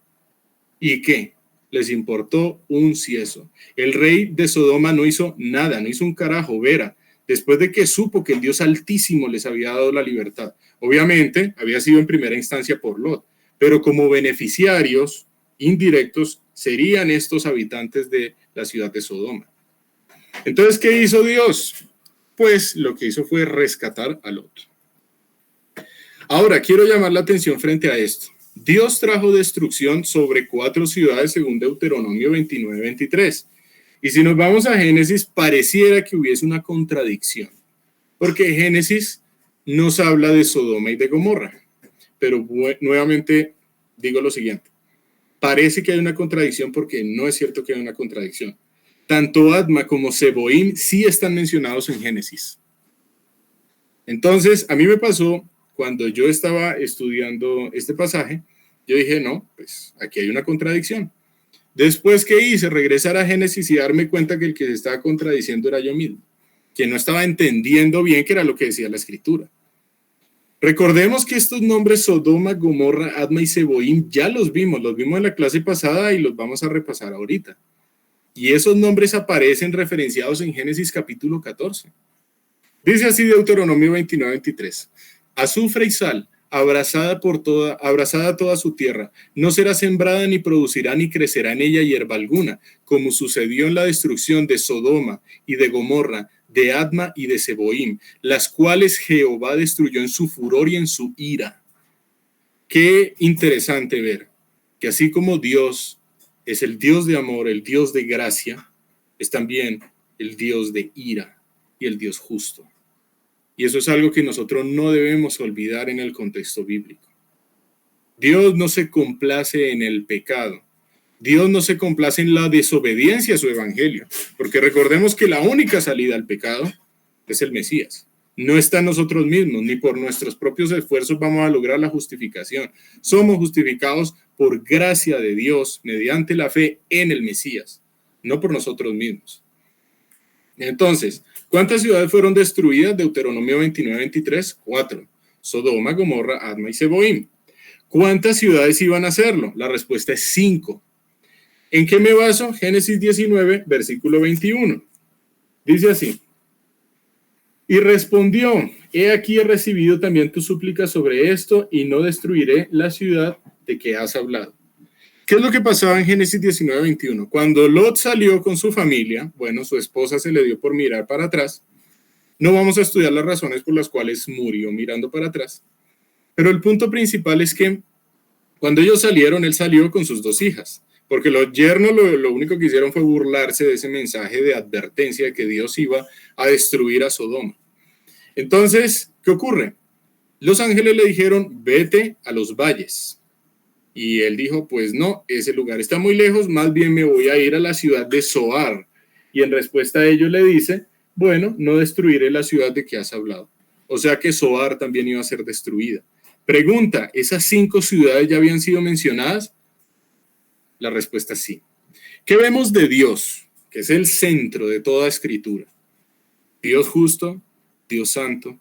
¿Y qué? Les importó un cieso. El rey de Sodoma no hizo nada, no hizo un carajo, Vera, después de que supo que el Dios Altísimo les había dado la libertad. Obviamente, había sido en primera instancia por Lot, pero como beneficiarios indirectos serían estos habitantes de la ciudad de Sodoma. Entonces, ¿qué hizo Dios? Pues lo que hizo fue rescatar a Lot. Ahora, quiero llamar la atención frente a esto. Dios trajo destrucción sobre 4 ciudades según Deuteronomio 29:23. Y si nos vamos a Génesis, pareciera que hubiese una contradicción, porque Génesis nos habla de Sodoma y de Gomorra. Pero nuevamente digo lo siguiente. Parece que hay una contradicción porque no es cierto que hay una contradicción. Tanto Adma como Seboim sí están mencionados en Génesis. Entonces, a mí me pasó cuando yo estaba estudiando este pasaje, yo dije, no, pues aquí hay una contradicción. Después que hice, regresar a Génesis y darme cuenta que el que se estaba contradiciendo era yo mismo, que no estaba entendiendo bien qué era lo que decía la Escritura. Recordemos que estos nombres Sodoma, Gomorra, Adma y Seboim ya los vimos en la clase pasada y los vamos a repasar ahorita. Y esos nombres aparecen referenciados en Génesis capítulo 14. Dice así Deuteronomio 29-23. Azufre y sal, abrazada toda su tierra, no será sembrada ni producirá ni crecerá en ella hierba alguna, como sucedió en la destrucción de Sodoma y de Gomorra, de Adma y de Seboim, las cuales Jehová destruyó en su furor y en su ira. Qué interesante ver que así como Dios es el Dios de amor, el Dios de gracia, es también el Dios de ira y el Dios justo. Y eso es algo que nosotros no debemos olvidar en el contexto bíblico. Dios no se complace en el pecado. Dios no se complace en la desobediencia a su evangelio, porque recordemos que la única salida al pecado es el Mesías. No está en nosotros mismos, ni por nuestros propios esfuerzos vamos a lograr la justificación. Somos justificados por gracia de Dios mediante la fe en el Mesías, no por nosotros mismos. Entonces, ¿cuántas ciudades fueron destruidas? Deuteronomio 29-23, 4. Sodoma, Gomorra, Adma y Seboim. ¿Cuántas ciudades iban a hacerlo? La respuesta es 5. ¿En qué me baso? Génesis 19, versículo 21. Dice así. Y respondió, he aquí he recibido también tu súplica sobre esto y no destruiré la ciudad de que has hablado. ¿Qué es lo que pasaba en Génesis 19-21? Cuando Lot salió con su familia, bueno, su esposa se le dio por mirar para atrás. No vamos a estudiar las razones por las cuales murió mirando para atrás. Pero el punto principal es que cuando ellos salieron, él salió con sus 2 hijas. Porque los yernos lo único que hicieron fue burlarse de ese mensaje de advertencia de que Dios iba a destruir a Sodoma. Entonces, ¿qué ocurre? Los ángeles le dijeron, vete a los valles. Y él dijo, pues no, ese lugar está muy lejos, más bien me voy a ir a la ciudad de Zoar. Y en respuesta a ello le dice, bueno, no destruiré la ciudad de que has hablado. O sea que Zoar también iba a ser destruida. Pregunta, ¿esas 5 ciudades ya habían sido mencionadas? La respuesta es sí. ¿Qué vemos de Dios? Que es el centro de toda escritura. Dios justo, Dios santo.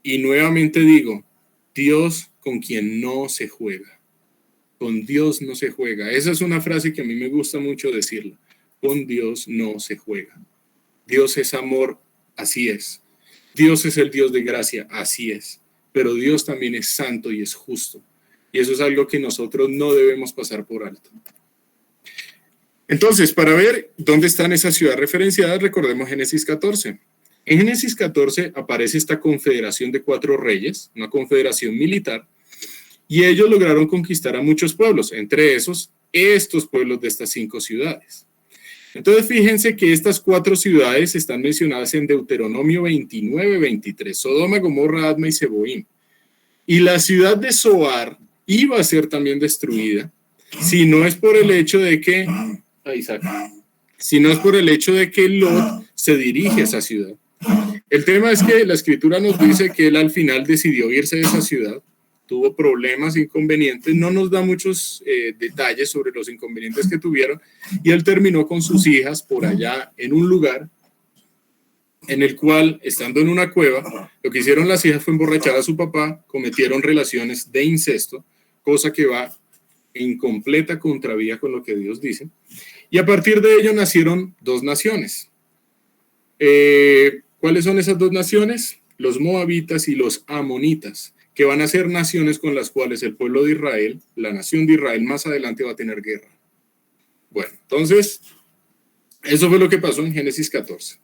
Y nuevamente digo, Dios con quien no se juega. Con Dios no se juega. Esa es una frase que a mí me gusta mucho decirla. Con Dios no se juega. Dios es amor, así es. Dios es el Dios de gracia, así es. Pero Dios también es santo y es justo. Y eso es algo que nosotros no debemos pasar por alto. Entonces, para ver dónde están esas ciudades referenciadas, recordemos Génesis 14. En Génesis 14 aparece esta confederación de 4 reyes, una confederación militar, y ellos lograron conquistar a muchos pueblos, entre esos, estos pueblos de estas 5 ciudades. Entonces, fíjense que estas 4 ciudades están mencionadas en Deuteronomio 29-23, Sodoma, Gomorra, Adma y Seboim. Y la ciudad de Zoar iba a ser también destruida, si no es por el hecho de que, si no es por el hecho de que Lot se dirige a esa ciudad. El tema es que la escritura nos dice que él al final decidió irse de esa ciudad, tuvo problemas, inconvenientes, no nos da muchos detalles sobre los inconvenientes que tuvieron, y él terminó con sus hijas por allá en un lugar en el cual, estando en una cueva, lo que hicieron las hijas fue emborrachar a su papá, cometieron relaciones de incesto, cosa que va en completa contravía con lo que Dios dice, y a partir de ello nacieron 2 naciones. ¿Cuáles son esas 2 naciones? Los moabitas y los amonitas, que van a ser naciones con las cuales el pueblo de Israel, la nación de Israel, más adelante va a tener guerra. Bueno, entonces, eso fue lo que pasó en Génesis 14.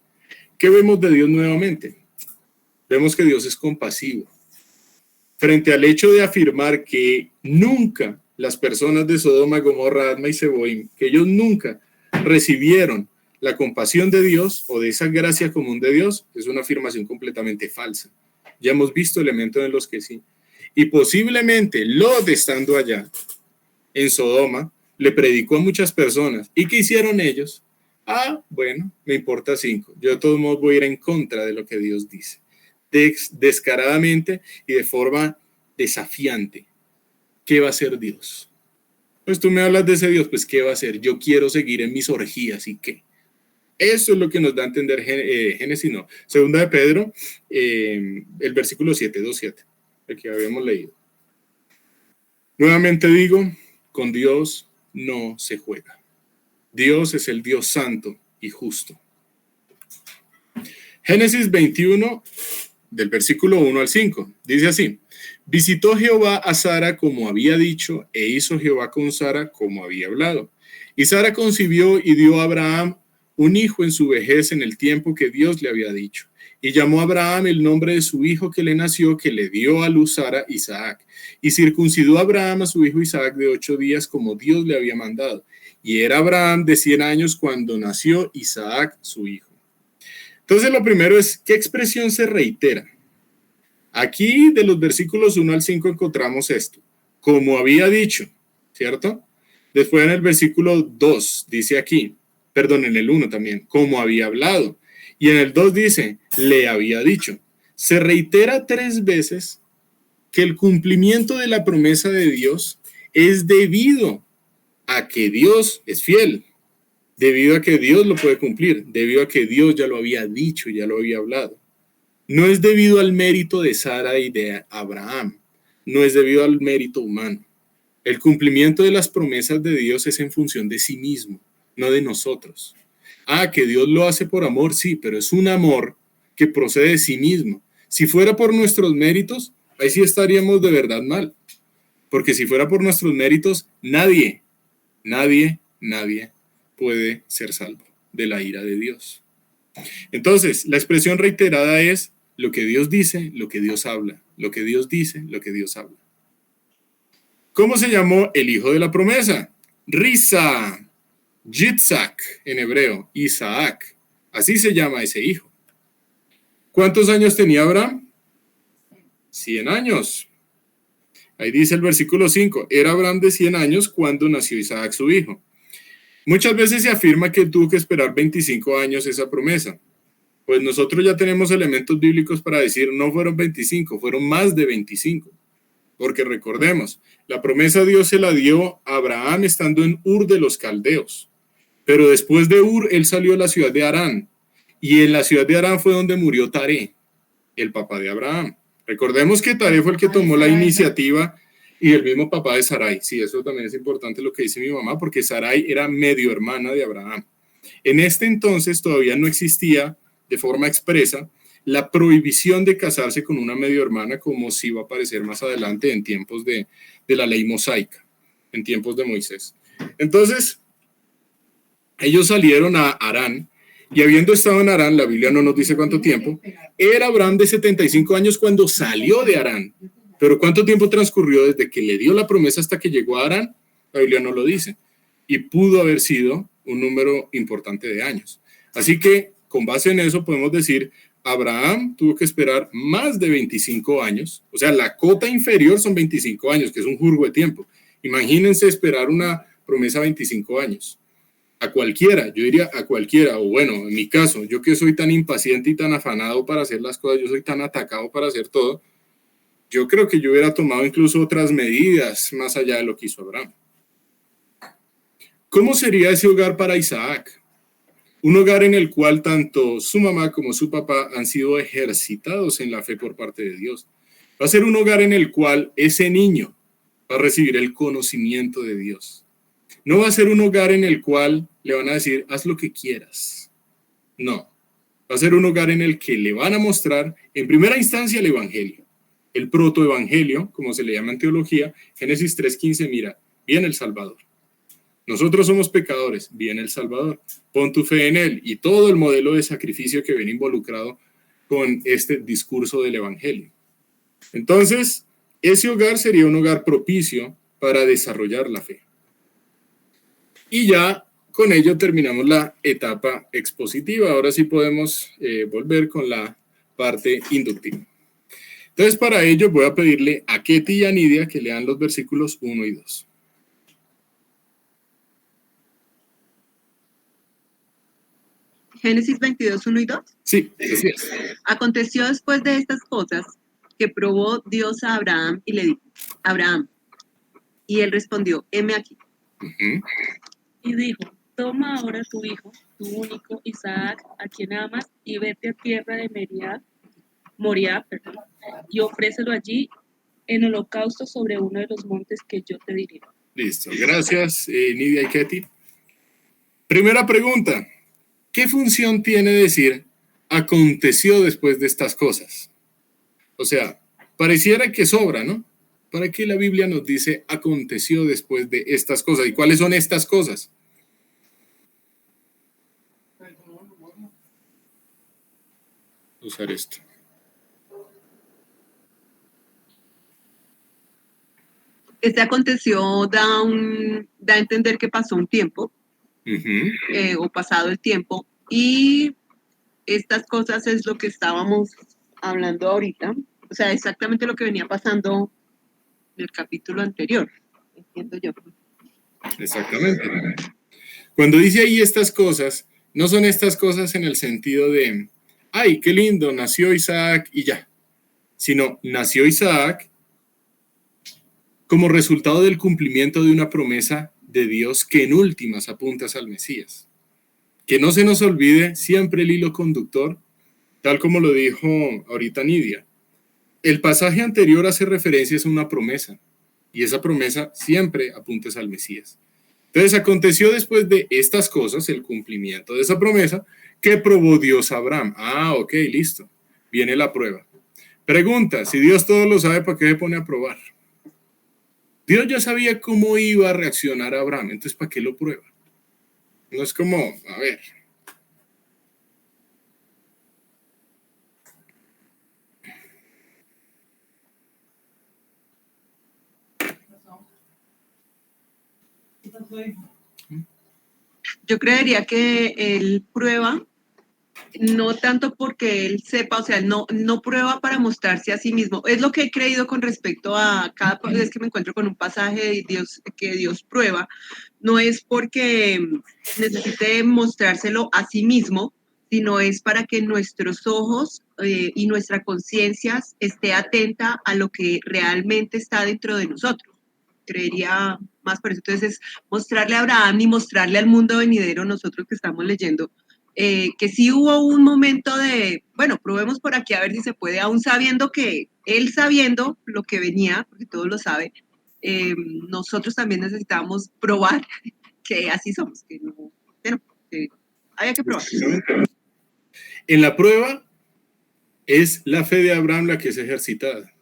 ¿Qué vemos de Dios nuevamente? Vemos que Dios es compasivo. Frente al hecho de afirmar que nunca las personas de Sodoma, Gomorra, Adma y Seboim, que ellos nunca recibieron la compasión de Dios o de esa gracia común de Dios, es una afirmación completamente falsa. Ya hemos visto elementos en los que sí. Y posiblemente Lot, estando allá en Sodoma, le predicó a muchas personas. ¿Y qué hicieron ellos? Bueno, me importa 5. Yo de todos modos voy a ir en contra de lo que Dios dice. Descaradamente y de forma desafiante. ¿Qué va a hacer Dios? Pues tú me hablas de ese Dios, pues ¿qué va a hacer? Yo quiero seguir en mis orgías, ¿y qué? Eso es lo que nos da a entender Génesis, no. Segunda de Pedro, el versículo 7, 2:7. el que habíamos leído. Nuevamente digo, con Dios no se juega. Dios es el Dios santo y justo. Génesis 21, del versículo 1 al 5, dice así: visitó Jehová a Sara como había dicho, e hizo Jehová con Sara como había hablado. Y Sara concibió y dio a Abraham un hijo en su vejez, en el tiempo que Dios le había dicho. Y llamó a Abraham el nombre de su hijo que le nació, que le dio a luz Sara, Isaac. Y circuncidó a Abraham a su hijo Isaac de 8 días, como Dios le había mandado. Y era Abraham de 100 años cuando nació Isaac, su hijo. Entonces, lo primero es, ¿qué expresión se reitera? Aquí, de los versículos 1 al 5, encontramos esto. Como había dicho, ¿cierto? Después, en el versículo 2, dice aquí, perdón, en el 1 también, como había hablado. Y en el 2 dice, le había dicho. Se reitera 3 veces que el cumplimiento de la promesa de Dios es debido a que Dios es fiel, debido a que Dios lo puede cumplir, debido a que Dios ya lo había dicho, ya lo había hablado. No es debido al mérito de Sara y de Abraham, no es debido al mérito humano. El cumplimiento de las promesas de Dios es en función de sí mismo, no de nosotros. Que Dios lo hace por amor, sí, pero es un amor que procede de sí mismo. Si fuera por nuestros méritos, ahí sí estaríamos de verdad mal. Porque si fuera por nuestros méritos, nadie puede ser salvo de la ira de Dios. Entonces, la expresión reiterada es lo que Dios dice, lo que Dios habla. Lo que Dios dice, lo que Dios habla. ¿Cómo se llamó el hijo de la promesa? Risa. Yitzhak en hebreo, Isaac. Así se llama ese hijo. ¿Cuántos años tenía Abraham? 100 años. Ahí dice el versículo 5. Era Abraham de 100 años cuando nació Isaac, su hijo. Muchas veces se afirma que tuvo que esperar 25 años esa promesa. Pues nosotros ya tenemos elementos bíblicos para decir no fueron 25, fueron más de 25. Porque recordemos, la promesa Dios se la dio a Abraham estando en Ur de los Caldeos. Pero después de Ur, él salió a la ciudad de Harán. Y en la ciudad de Harán fue donde murió Taré, el papá de Abraham. Recordemos que Taré fue el que tomó la iniciativa y el mismo papá de Sarai. Sí, eso también es importante lo que dice mi mamá, porque Sarai era medio hermana de Abraham. En este entonces todavía no existía de forma expresa la prohibición de casarse con una medio hermana, como sí va a aparecer más adelante en tiempos de la ley mosaica, en tiempos de Moisés. Entonces, ellos salieron a Harán, y habiendo estado en Harán, la Biblia no nos dice cuánto tiempo, era Abraham de 75 años cuando salió de Harán. Pero ¿cuánto tiempo transcurrió desde que le dio la promesa hasta que llegó a Harán? La Biblia no lo dice. Y pudo haber sido un número importante de años. Así que, con base en eso, podemos decir, Abraham tuvo que esperar más de 25 años. O sea, la cota inferior son 25 años, que es un jurgo de tiempo. Imagínense esperar una promesa 25 años. A cualquiera, yo diría a cualquiera, o bueno, en mi caso, yo que soy tan impaciente y tan afanado para hacer las cosas, yo soy tan atacado para hacer todo, yo creo que yo hubiera tomado incluso otras medidas más allá de lo que hizo Abraham. ¿Cómo sería ese hogar para Isaac? Un hogar en el cual tanto su mamá como su papá han sido ejercitados en la fe por parte de Dios. Va a ser un hogar en el cual ese niño va a recibir el conocimiento de Dios. No va a ser un hogar en el cual le van a decir, haz lo que quieras. No. Va a ser un hogar en el que le van a mostrar, en primera instancia, el evangelio. El protoevangelio, como se le llama en teología, Génesis 3:15, mira, viene el Salvador. Nosotros somos pecadores, viene el Salvador. Pon tu fe en Él y todo el modelo de sacrificio que viene involucrado con este discurso del evangelio. Entonces, ese hogar sería un hogar propicio para desarrollar la fe. Y ya con ello terminamos la etapa expositiva. Ahora sí podemos volver con la parte inductiva. Entonces, para ello voy a pedirle a Ketty y a Nidia que lean los versículos 1 y 2. Génesis 22, 1 y 2. Sí, así es. Aconteció después de estas cosas que probó Dios a Abraham y le dijo, Abraham. Y él respondió, heme aquí. Y dijo, toma ahora tu hijo, tu único Isaac, a quien amas, y vete a tierra de Moriah, y ofrécelo allí en holocausto sobre uno de los montes que yo te diré. Listo, gracias, Nidia y Ketty. Primera pregunta, ¿qué función tiene decir aconteció después de estas cosas? O sea, pareciera que sobra, ¿no? ¿Para qué la Biblia nos dice aconteció después de estas cosas? ¿Y cuáles son estas cosas? Usar esto. Este aconteció da a entender que pasó un tiempo, o pasado el tiempo, y estas cosas es lo que estábamos hablando ahorita, o sea, exactamente lo que venía pasando en el capítulo anterior, entiendo yo. Exactamente. Cuando dice ahí estas cosas, no son estas cosas en el sentido de, ay, qué lindo, nació Isaac y ya, sino nació Isaac como resultado del cumplimiento de una promesa de Dios que en últimas apuntas al Mesías. Que no se nos olvide siempre el hilo conductor, tal como lo dijo ahorita Nidia. El pasaje anterior hace referencia a una promesa, y esa promesa siempre apunta al Mesías. Entonces aconteció después de estas cosas, el cumplimiento de esa promesa, que probó Dios a Abraham. Ah, ok, listo. Viene la prueba. Pregunta, si Dios todo lo sabe, ¿para qué se pone a probar? Dios ya sabía cómo iba a reaccionar a Abraham, entonces ¿para qué lo prueba? No es como, a ver. Yo creería que él prueba, no tanto porque él sepa, o sea, no prueba para mostrarse a sí mismo. Es lo que he creído con respecto a cada vez que me encuentro con un pasaje de Dios, que Dios prueba. No es porque necesite mostrárselo a sí mismo, sino es para que nuestros ojos y nuestra conciencia esté atenta a lo que realmente está dentro de nosotros. Creería más por eso. Entonces es mostrarle a Abraham y mostrarle al mundo venidero, nosotros que estamos leyendo, que sí hubo un momento de, bueno, probemos por aquí a ver si se puede, aún sabiendo que él sabiendo lo que venía, porque todo lo sabe, nosotros también necesitamos probar que así somos, que había que probar. En la prueba es la fe de Abraham la que es ejercitada.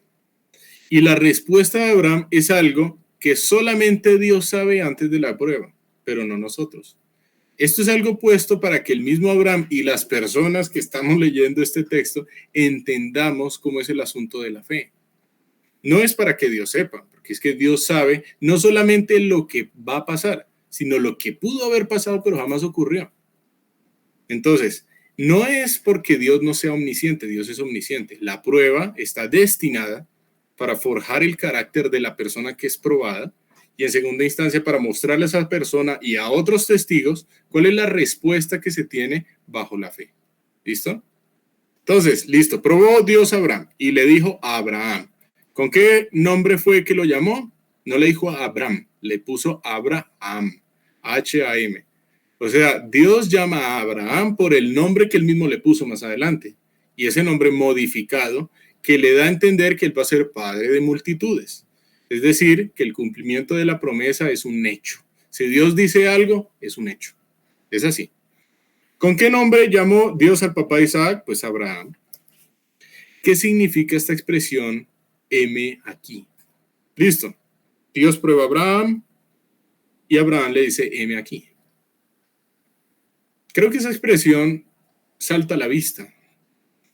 Y la respuesta de Abraham es algo que solamente Dios sabe antes de la prueba, pero no nosotros. Esto es algo puesto para que el mismo Abraham y las personas que estamos leyendo este texto entendamos cómo es el asunto de la fe. No es para que Dios sepa, porque es que Dios sabe no solamente lo que va a pasar, sino lo que pudo haber pasado pero jamás ocurrió. Entonces, no es porque Dios no sea omnisciente, Dios es omnisciente. La prueba está destinada para forjar el carácter de la persona que es probada y en segunda instancia para mostrarle a esa persona y a otros testigos cuál es la respuesta que se tiene bajo la fe. ¿Listo? Entonces, listo, probó Dios a Abraham y le dijo a Abraham. ¿Con qué nombre fue que lo llamó? No le dijo a Abraham, le puso Abraham, H-A-M. O sea, Dios llama a Abraham por el nombre que él mismo le puso más adelante. Y ese nombre modificado que le da a entender que él va a ser padre de multitudes. Es decir, que el cumplimiento de la promesa es un hecho. Si Dios dice algo, es un hecho. Es así. ¿Con qué nombre llamó Dios al papá de Isaac? Pues Abraham. ¿Qué significa esta expresión M aquí? Listo. Dios prueba a Abraham y Abraham le dice M aquí. Creo que esa expresión salta a la vista,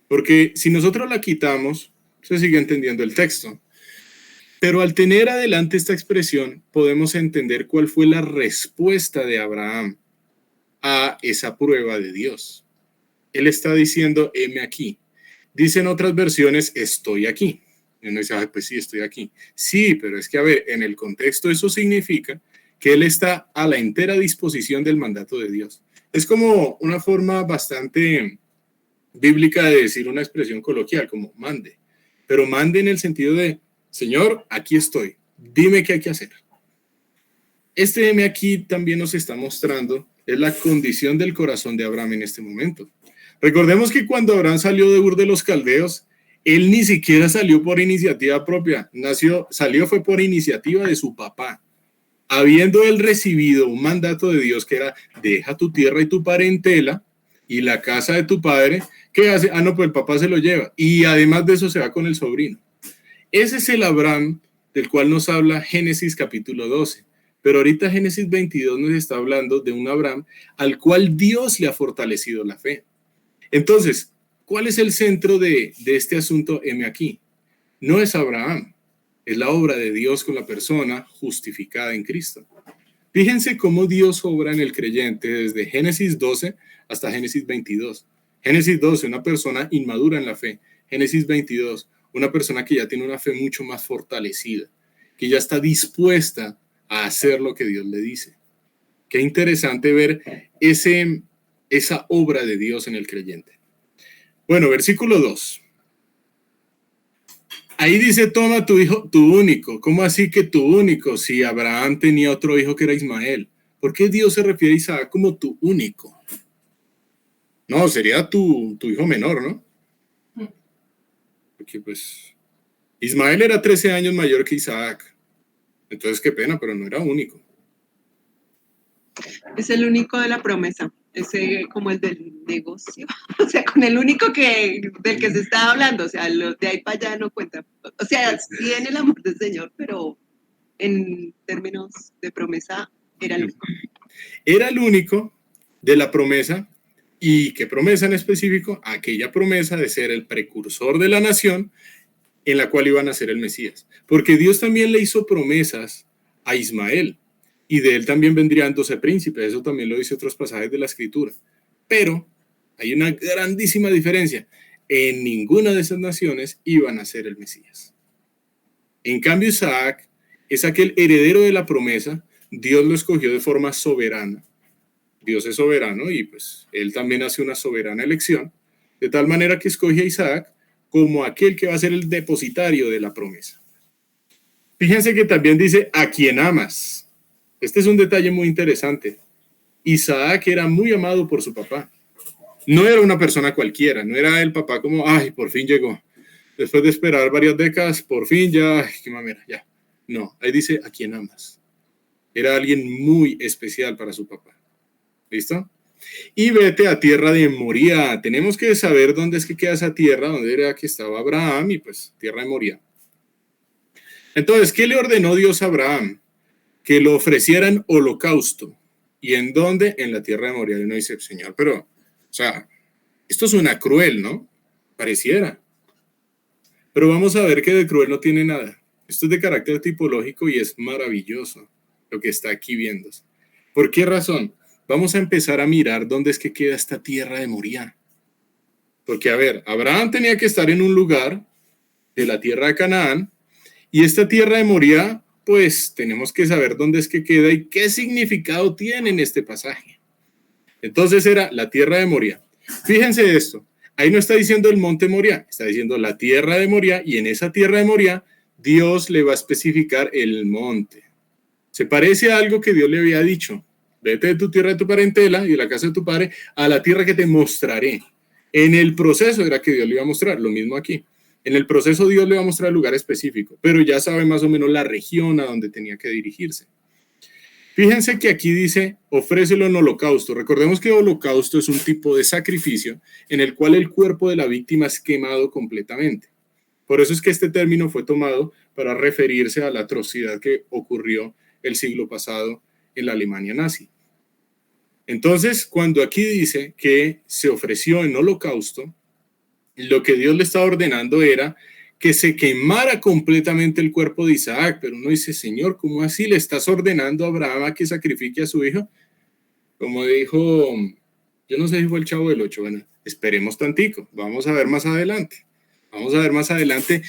porque si nosotros la quitamos, se sigue entendiendo el texto. Pero al tener adelante esta expresión, podemos entender cuál fue la respuesta de Abraham a esa prueba de Dios. Él está diciendo, heme aquí. Dicen otras versiones, estoy aquí. Y uno dice, pues sí, estoy aquí. Sí, pero es que, a ver, en el contexto eso significa que él está a la entera disposición del mandato de Dios. Es como una forma bastante bíblica de decir una expresión coloquial, como mande. Pero mande en el sentido de, Señor, aquí estoy, dime qué hay que hacer. Este heme aquí también nos está mostrando, es la condición del corazón de Abraham en este momento. Recordemos que cuando Abraham salió de Ur de los Caldeos, Él ni siquiera salió por iniciativa propia, salió fue por iniciativa de su papá. Habiendo él recibido un mandato de Dios que era, deja tu tierra y tu parentela y la casa de tu padre, ¿qué hace? Ah, no, pues el papá se lo lleva. Y además de eso se va con el sobrino. Ese es el Abraham del cual nos habla Génesis capítulo 12. Pero ahorita Génesis 22 nos está hablando de un Abraham al cual Dios le ha fortalecido la fe. Entonces, ¿cuál es el centro de este asunto? Heme aquí. No es Abraham, es la obra de Dios con la persona justificada en Cristo. Fíjense cómo Dios obra en el creyente desde Génesis 12 hasta Génesis 22. Génesis 12, una persona inmadura en la fe. Génesis 22, una persona que ya tiene una fe mucho más fortalecida, que ya está dispuesta a hacer lo que Dios le dice. Qué interesante ver esa obra de Dios en el creyente. Bueno, versículo 2. Ahí dice, toma tu hijo, tu único. ¿Cómo así que tu único? Si Abraham tenía otro hijo que era Ismael. ¿Por qué Dios se refiere a Isaac como tu único? No, sería tu hijo menor, ¿no? Porque pues Ismael era 13 años mayor que Isaac. Entonces qué pena, pero no era único. Es el único de la promesa, ese como el del negocio, o sea, con el único del que se está hablando, o sea, los de ahí para allá no cuenta. O sea, tiene el amor del Señor, pero en términos de promesa era el único. Era el único de la promesa. ¿Y qué promesa en específico? Aquella promesa de ser el precursor de la nación en la cual iba a nacer el Mesías. Porque Dios también le hizo promesas a Ismael. Y de él también vendrían 12 príncipes, eso también lo dice otros pasajes de la Escritura. Pero hay una grandísima diferencia. En ninguna de esas naciones iba a nacer el Mesías. En cambio, Isaac es aquel heredero de la promesa. Dios lo escogió de forma soberana. Dios es soberano y pues él también hace una soberana elección, de tal manera que escoge a Isaac como aquel que va a ser el depositario de la promesa. Fíjense que también dice, a quien amas. Este es un detalle muy interesante. Isaac era muy amado por su papá. No era una persona cualquiera, no era el papá como, ay, por fin llegó. Después de esperar varias décadas, por fin ya, ay, qué mamera, ya. No, ahí dice, a quien amas. Era alguien muy especial para su papá. ¿Listo? Y vete a tierra de Moría. Tenemos que saber dónde es que queda esa tierra, dónde era que estaba Abraham y pues tierra de Moría. Entonces, ¿qué le ordenó Dios a Abraham? Que lo ofrecieran holocausto. ¿Y en dónde? En la tierra de Moría. Y uno dice, Señor, pero, o sea, esto suena cruel, ¿no? Pareciera. Pero vamos a ver que de cruel no tiene nada. Esto es de carácter tipológico y es maravilloso lo que está aquí viéndose. ¿Por qué razón? Vamos a empezar a mirar dónde es que queda esta tierra de Moría. Porque, a ver, Abraham tenía que estar en un lugar de la tierra de Canaán, y esta tierra de Moría, pues tenemos que saber dónde es que queda y qué significado tiene en este pasaje. Entonces era la tierra de Moría. Fíjense esto, ahí no está diciendo el monte Moría, está diciendo la tierra de Moría, y en esa tierra de Moría Dios le va a especificar el monte. Se parece a algo que Dios le había dicho. Vete de tu tierra, de tu parentela y de la casa de tu padre a la tierra que te mostraré. En el proceso era que Dios le iba a mostrar, lo mismo aquí. En el proceso Dios le va a mostrar el lugar específico, pero ya sabe más o menos la región a donde tenía que dirigirse. Fíjense que aquí dice, ofrécelo en holocausto. Recordemos que holocausto es un tipo de sacrificio en el cual el cuerpo de la víctima es quemado completamente. Por eso es que este término fue tomado para referirse a la atrocidad que ocurrió el siglo pasado en la Alemania nazi. Entonces, cuando aquí dice que se ofreció en holocausto, lo que Dios le estaba ordenando era que se quemara completamente el cuerpo de Isaac, pero uno dice, Señor, ¿cómo así le estás ordenando a Abraham a que sacrifique a su hijo? Como dijo, yo no sé si fue el Chavo del 8, bueno, esperemos tantico, vamos a ver más adelante. Vamos a ver más adelante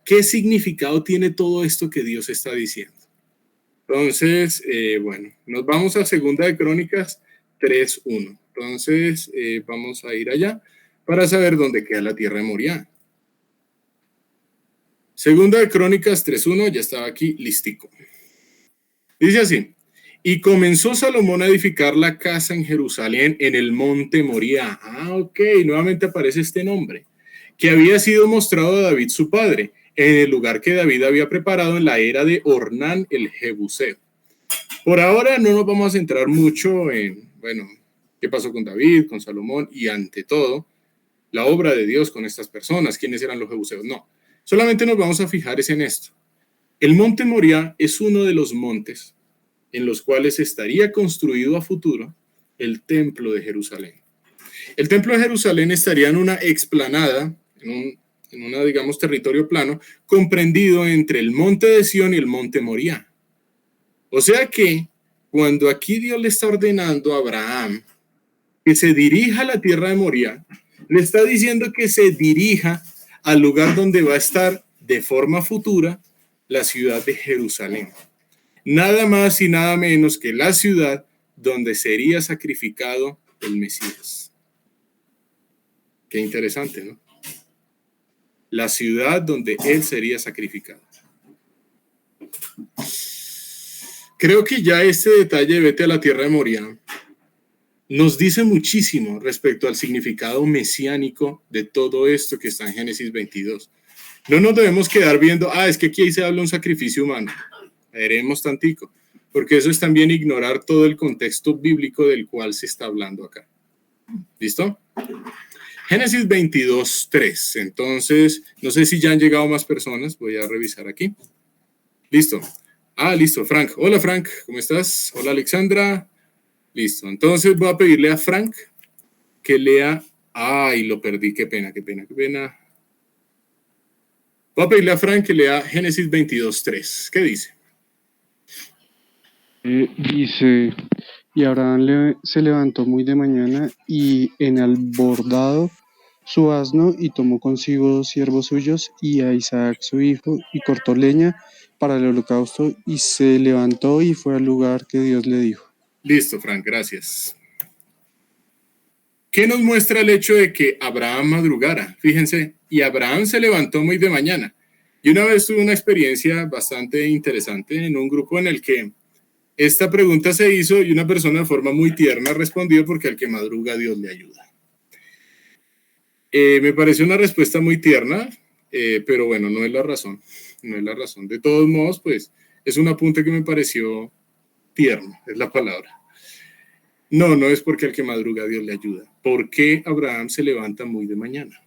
qué significado tiene todo esto que Dios está diciendo. Entonces, bueno, nos vamos a 2 de Crónicas 3:1. Entonces, vamos a ir allá para saber dónde queda la tierra de Moría. 2 de Crónicas 3:1, ya estaba aquí listico. Dice así, y comenzó Salomón a edificar la casa en Jerusalén en el monte Moría. Ah, ok, nuevamente aparece este nombre. que había sido mostrado a David su padre, en el lugar que David había preparado en la era de Ornán el Jebuseo. Por ahora no nos vamos a centrar mucho en, bueno, qué pasó con David, con Salomón y ante todo, la obra de Dios con estas personas, quiénes eran los jebuseos. No, solamente nos vamos a fijar en esto. El monte Moriah es uno de los montes en los cuales estaría construido a futuro el templo de Jerusalén. El templo de Jerusalén estaría en una explanada, en una, digamos, territorio plano, comprendido entre el monte de Sión y el monte Moriah. O sea que cuando aquí Dios le está ordenando a Abraham que se dirija a la tierra de Moriah, le está diciendo que se dirija al lugar donde va a estar de forma futura la ciudad de Jerusalén. Nada más y nada menos que la ciudad donde sería sacrificado el Mesías. Qué interesante, ¿no? La ciudad donde él sería sacrificado. Creo que ya este detalle de vete a la tierra de Moriah nos dice muchísimo respecto al significado mesiánico de todo esto que está en Génesis 22. No nos debemos quedar viendo, es que aquí se habla de un sacrificio humano. Veremos tantico, porque eso es también ignorar todo el contexto bíblico del cual se está hablando acá. ¿Listo? Génesis 22, 3. Entonces, no sé si ya han llegado más personas, voy a revisar aquí. Listo. Listo, Frank. Hola, Frank, ¿cómo estás? Hola, Alexandra. Listo. Entonces voy a pedirle a Frank que lea. Lo perdí, qué pena. Voy a pedirle a Frank que lea Génesis 22, 3. ¿Qué dice? Dice, y Abraham se levantó muy de mañana y enalbordado su asno y tomó consigo 2 siervos suyos y a Isaac su hijo y cortó leña para el holocausto y se levantó y fue al lugar que Dios le dijo. Listo, Frank, gracias. ¿Qué nos muestra el hecho de que Abraham madrugara? Fíjense, y Abraham se levantó muy de mañana. Y una vez tuve una experiencia bastante interesante en un grupo en el que esta pregunta se hizo y una persona de forma muy tierna respondió porque al que madruga Dios le ayuda. Me pareció una respuesta muy tierna, pero bueno, no es la razón. No es la razón. De todos modos, pues, es un apunte que me pareció tierno, es la palabra. No es porque al que madruga Dios le ayuda. ¿Por qué Abraham se levanta muy de mañana?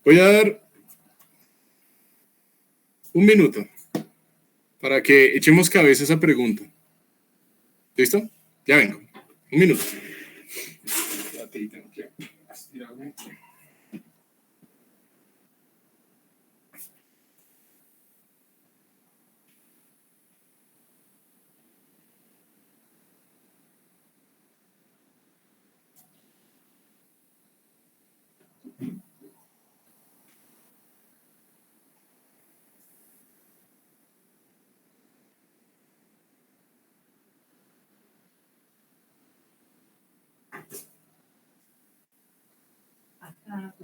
Voy a dar un minuto para que echemos cabeza a esa pregunta. ¿Listo? Ya vengo. Un minuto.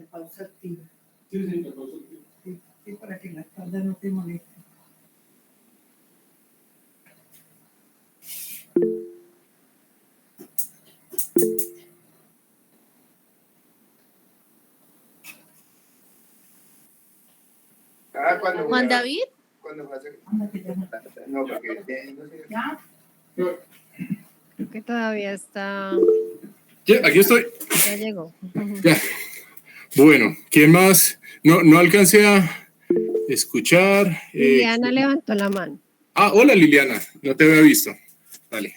La pausa activa. Sí, la pausa activa. Sí, para que la espalda no te moleste. Juan David. No, porque ¿ya? Que todavía está. Aquí estoy. Ya llegó. Ya. Bueno, ¿quién más? No alcancé a escuchar. Liliana levantó la mano. Hola Liliana, no te había visto. Vale.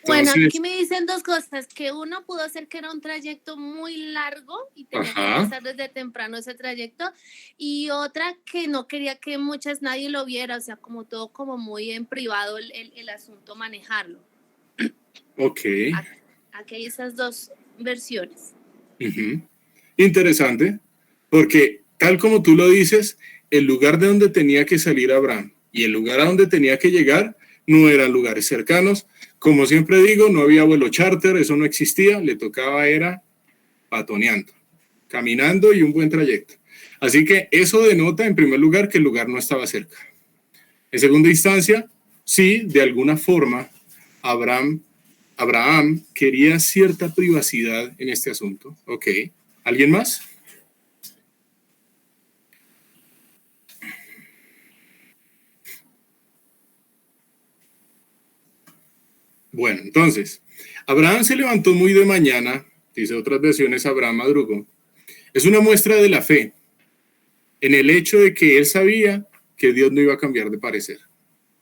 Bueno, Entonces, aquí me dicen 2 cosas, que uno pudo hacer que era un trayecto muy largo y tenía que Ajá. empezar desde temprano ese trayecto, y otra que no quería que nadie lo viera, o sea, como todo como muy en privado el asunto, manejarlo. ok. Aquí hay esas 2 versiones. Ujú. Interesante, porque tal como tú lo dices, el lugar de donde tenía que salir Abraham y el lugar a donde tenía que llegar no eran lugares cercanos. Como siempre digo, no había vuelo charter, eso no existía, le tocaba era patoneando, caminando y un buen trayecto. Así que eso denota en primer lugar que el lugar no estaba cerca. En segunda instancia, sí, de alguna forma, Abraham quería cierta privacidad en este asunto. Ok. ¿Alguien más? Bueno, entonces, Abraham se levantó muy de mañana, dice otras versiones, Abraham madrugó. Es una muestra de la fe, en el hecho de que él sabía que Dios no iba a cambiar de parecer.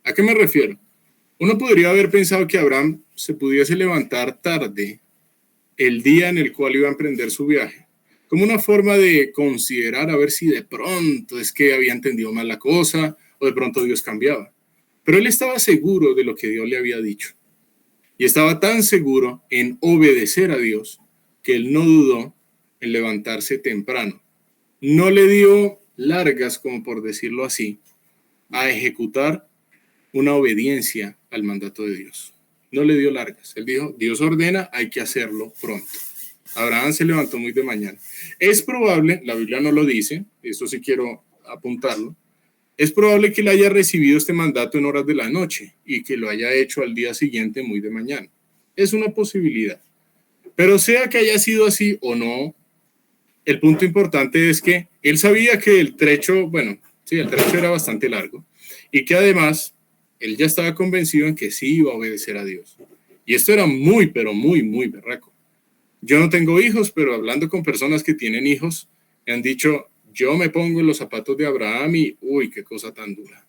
¿A qué me refiero? Uno podría haber pensado que Abraham se pudiese levantar tarde el día en el cual iba a emprender su viaje, como una forma de considerar a ver si de pronto es que había entendido mal la cosa o de pronto Dios cambiaba. Pero él estaba seguro de lo que Dios le había dicho. Y estaba tan seguro en obedecer a Dios que él no dudó en levantarse temprano. No le dio largas, como por decirlo así, a ejecutar una obediencia al mandato de Dios. No le dio largas. Él dijo, Dios ordena, hay que hacerlo pronto. Abraham se levantó muy de mañana. Es probable, la Biblia no lo dice, eso sí quiero apuntarlo, es probable que él haya recibido este mandato en horas de la noche y que lo haya hecho al día siguiente muy de mañana. Es una posibilidad. Pero sea que haya sido así o no, el punto importante es que él sabía que el trecho era bastante largo y que además él ya estaba convencido en que sí iba a obedecer a Dios. Y esto era muy, pero muy, muy berraco. Yo no tengo hijos, pero hablando con personas que tienen hijos, me han dicho, yo me pongo en los zapatos de Abraham y, uy, qué cosa tan dura.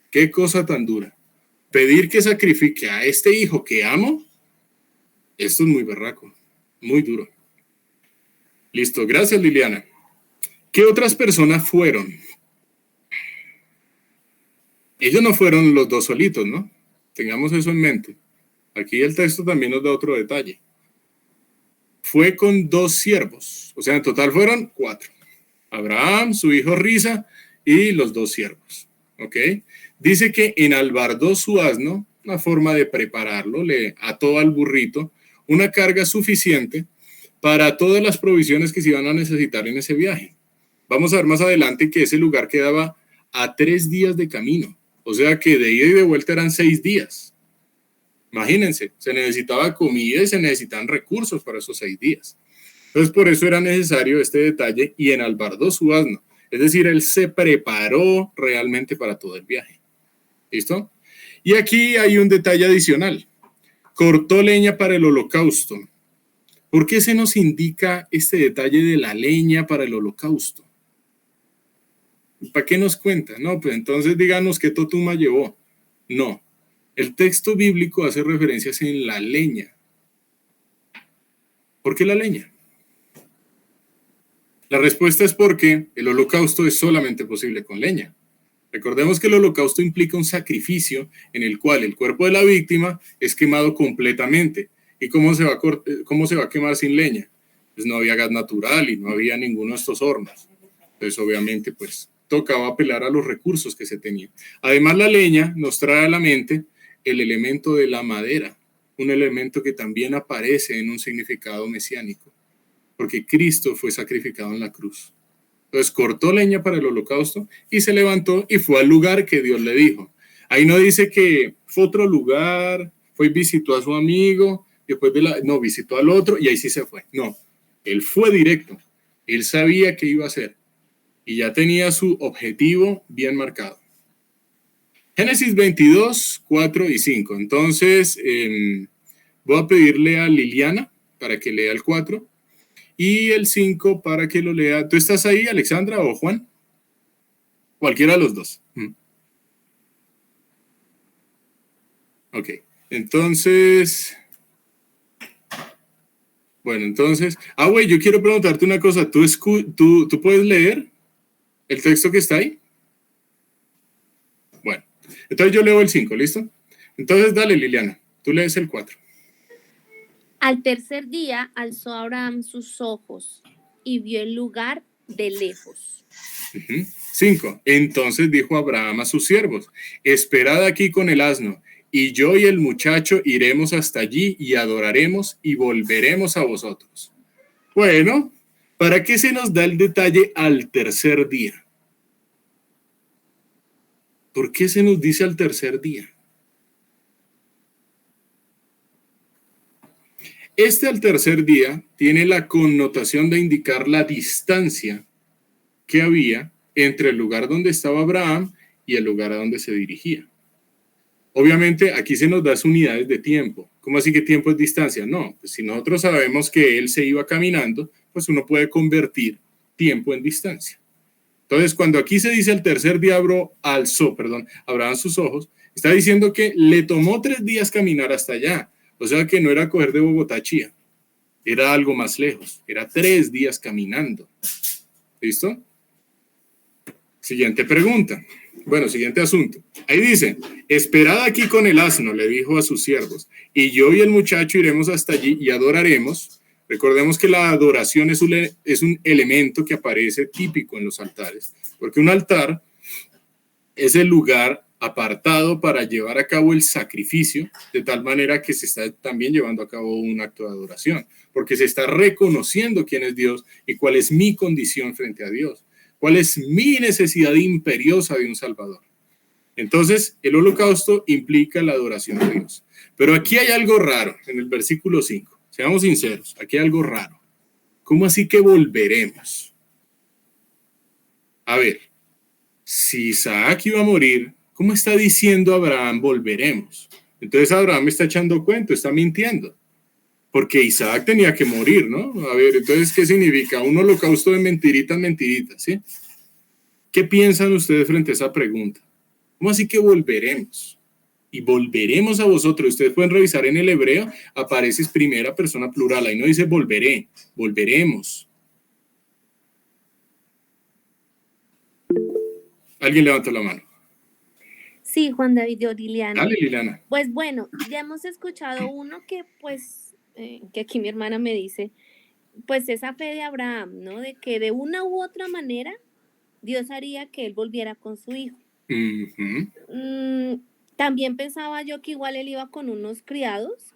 Qué cosa tan dura. Pedir que sacrifique a este hijo que amo, esto es muy berraco, muy duro. Listo, gracias Liliana. ¿Qué otras personas fueron? Ellos no fueron los dos solitos, ¿no? Tengamos eso en mente. Aquí el texto también nos da otro detalle. Fue con 2 siervos, o sea, en total fueron 4. Abraham, su hijo Risa y los 2 siervos. ¿Ok? Dice que enalbardó su asno, una forma de prepararlo, le ató al burrito una carga suficiente para todas las provisiones que se iban a necesitar en ese viaje. Vamos a ver más adelante que ese lugar quedaba a 3 días de camino, o sea que de ida y de vuelta eran 6 días. Imagínense, se necesitaba comida y se necesitaban recursos para esos 6 días. Entonces, por eso era necesario este detalle y enalbardó su asno. Es decir, él se preparó realmente para todo el viaje. ¿Listo? Y aquí hay un detalle adicional. Cortó leña para el holocausto. ¿Por qué se nos indica este detalle de la leña para el holocausto? ¿Para qué nos cuenta? No, pues entonces díganos qué totuma llevó. No. El texto bíblico hace referencias en la leña. ¿Por qué la leña? La respuesta es porque el holocausto es solamente posible con leña. Recordemos que el holocausto implica un sacrificio en el cual el cuerpo de la víctima es quemado completamente. ¿Y cómo se va a quemar sin leña? Pues no había gas natural y no había ninguno de estos hornos. Entonces, obviamente, pues tocaba apelar a los recursos que se tenían. Además, la leña nos trae a la mente el elemento de la madera, un elemento que también aparece en un significado mesiánico, porque Cristo fue sacrificado en la cruz. Entonces cortó leña para el holocausto y se levantó y fue al lugar que Dios le dijo. Ahí no dice que fue a otro lugar, fue y visitó a su amigo, después visitó al otro y ahí sí se fue. No, él fue directo. Él sabía qué iba a hacer y ya tenía su objetivo bien marcado. Génesis 22, 4 y 5. Entonces, voy a pedirle a Liliana para que lea el 4 y el 5 para que lo lea. ¿Tú estás ahí, Alexandra o Juan? Cualquiera de los dos. Ok, entonces... Bueno, entonces... güey, yo quiero preguntarte una cosa. ¿Tú puedes leer el texto que está ahí? Bueno, entonces yo leo el 5, ¿listo? Entonces dale, Liliana, tú lees el 4. Al tercer día alzó Abraham sus ojos y vio el lugar de lejos. 5. Entonces dijo Abraham a sus siervos, esperad aquí con el asno, y yo y el muchacho iremos hasta allí y adoraremos y volveremos a vosotros. Bueno, ¿para qué se nos da el detalle al tercer día? ¿Por qué se nos dice al tercer día? Este al tercer día tiene la connotación de indicar la distancia que había entre el lugar donde estaba Abraham y el lugar a donde se dirigía. Obviamente aquí se nos da unidades de tiempo. ¿Cómo así que tiempo es distancia? No, pues si nosotros sabemos que él se iba caminando, pues uno puede convertir tiempo en distancia. Entonces, cuando aquí se dice el tercer día Abraham sus ojos, está diciendo que le tomó 3 días caminar hasta allá. O sea que no era coger de Bogotá a Chía, era algo más lejos, era 3 días caminando. ¿Listo? Siguiente pregunta. Bueno, siguiente asunto. Ahí dice, esperad aquí con el asno, le dijo a sus siervos, y yo y el muchacho iremos hasta allí y adoraremos. Recordemos que la adoración es un elemento que aparece típico en los altares, porque un altar es el lugar apartado para llevar a cabo el sacrificio, de tal manera que se está también llevando a cabo un acto de adoración, porque se está reconociendo quién es Dios y cuál es mi condición frente a Dios, cuál es mi necesidad imperiosa de un Salvador. Entonces, el holocausto implica la adoración a Dios. Pero aquí hay algo raro en el versículo 5. Seamos sinceros, aquí hay algo raro. ¿Cómo así que volveremos? A ver, si Isaac iba a morir, ¿cómo está diciendo Abraham volveremos? Entonces Abraham está echando cuento, está mintiendo. Porque Isaac tenía que morir, ¿no? A ver, entonces, ¿qué significa? Un holocausto de mentiritas, ¿sí? ¿Qué piensan ustedes frente a esa pregunta? ¿Cómo así que volveremos? Y volveremos a vosotros. Ustedes pueden revisar en el hebreo, aparece primera persona plural, ahí no dice volveré, volveremos. ¿Alguien levanta la mano? Sí, Juan David, yo, Liliana. Dale, Liliana. Pues bueno, ya hemos escuchado uno que pues, que aquí mi hermana me dice, pues esa fe de Abraham, ¿no? De que de una u otra manera Dios haría que él volviera con su hijo. También pensaba yo que igual él iba con unos criados,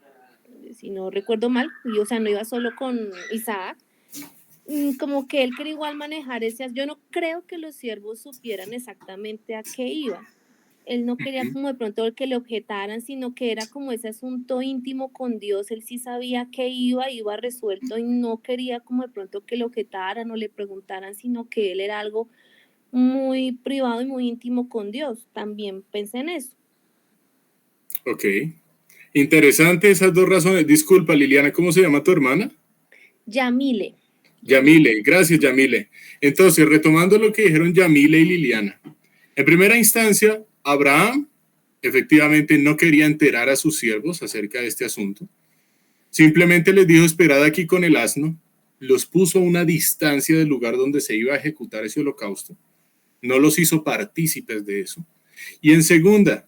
si no recuerdo mal, y, o sea, no iba solo con Isaac. Como que él quería igual manejar ese, yo no creo que los siervos supieran exactamente a qué iba. Él no quería como de pronto que le objetaran, sino que era como ese asunto íntimo con Dios. Él sí sabía que iba resuelto y no quería como de pronto que le objetaran o le preguntaran, sino que él era algo muy privado y muy íntimo con Dios. También pensé en eso. Ok. Interesante esas dos razones. Disculpa, Liliana, ¿cómo se llama tu hermana? Yamile. Yamile, gracias, Yamile. Entonces, retomando lo que dijeron Yamile y Liliana. En primera instancia, Abraham efectivamente no quería enterar a sus siervos acerca de este asunto. Simplemente les dijo, esperad aquí con el asno. Los puso a una distancia del lugar donde se iba a ejecutar ese holocausto. No los hizo partícipes de eso. Y en segunda,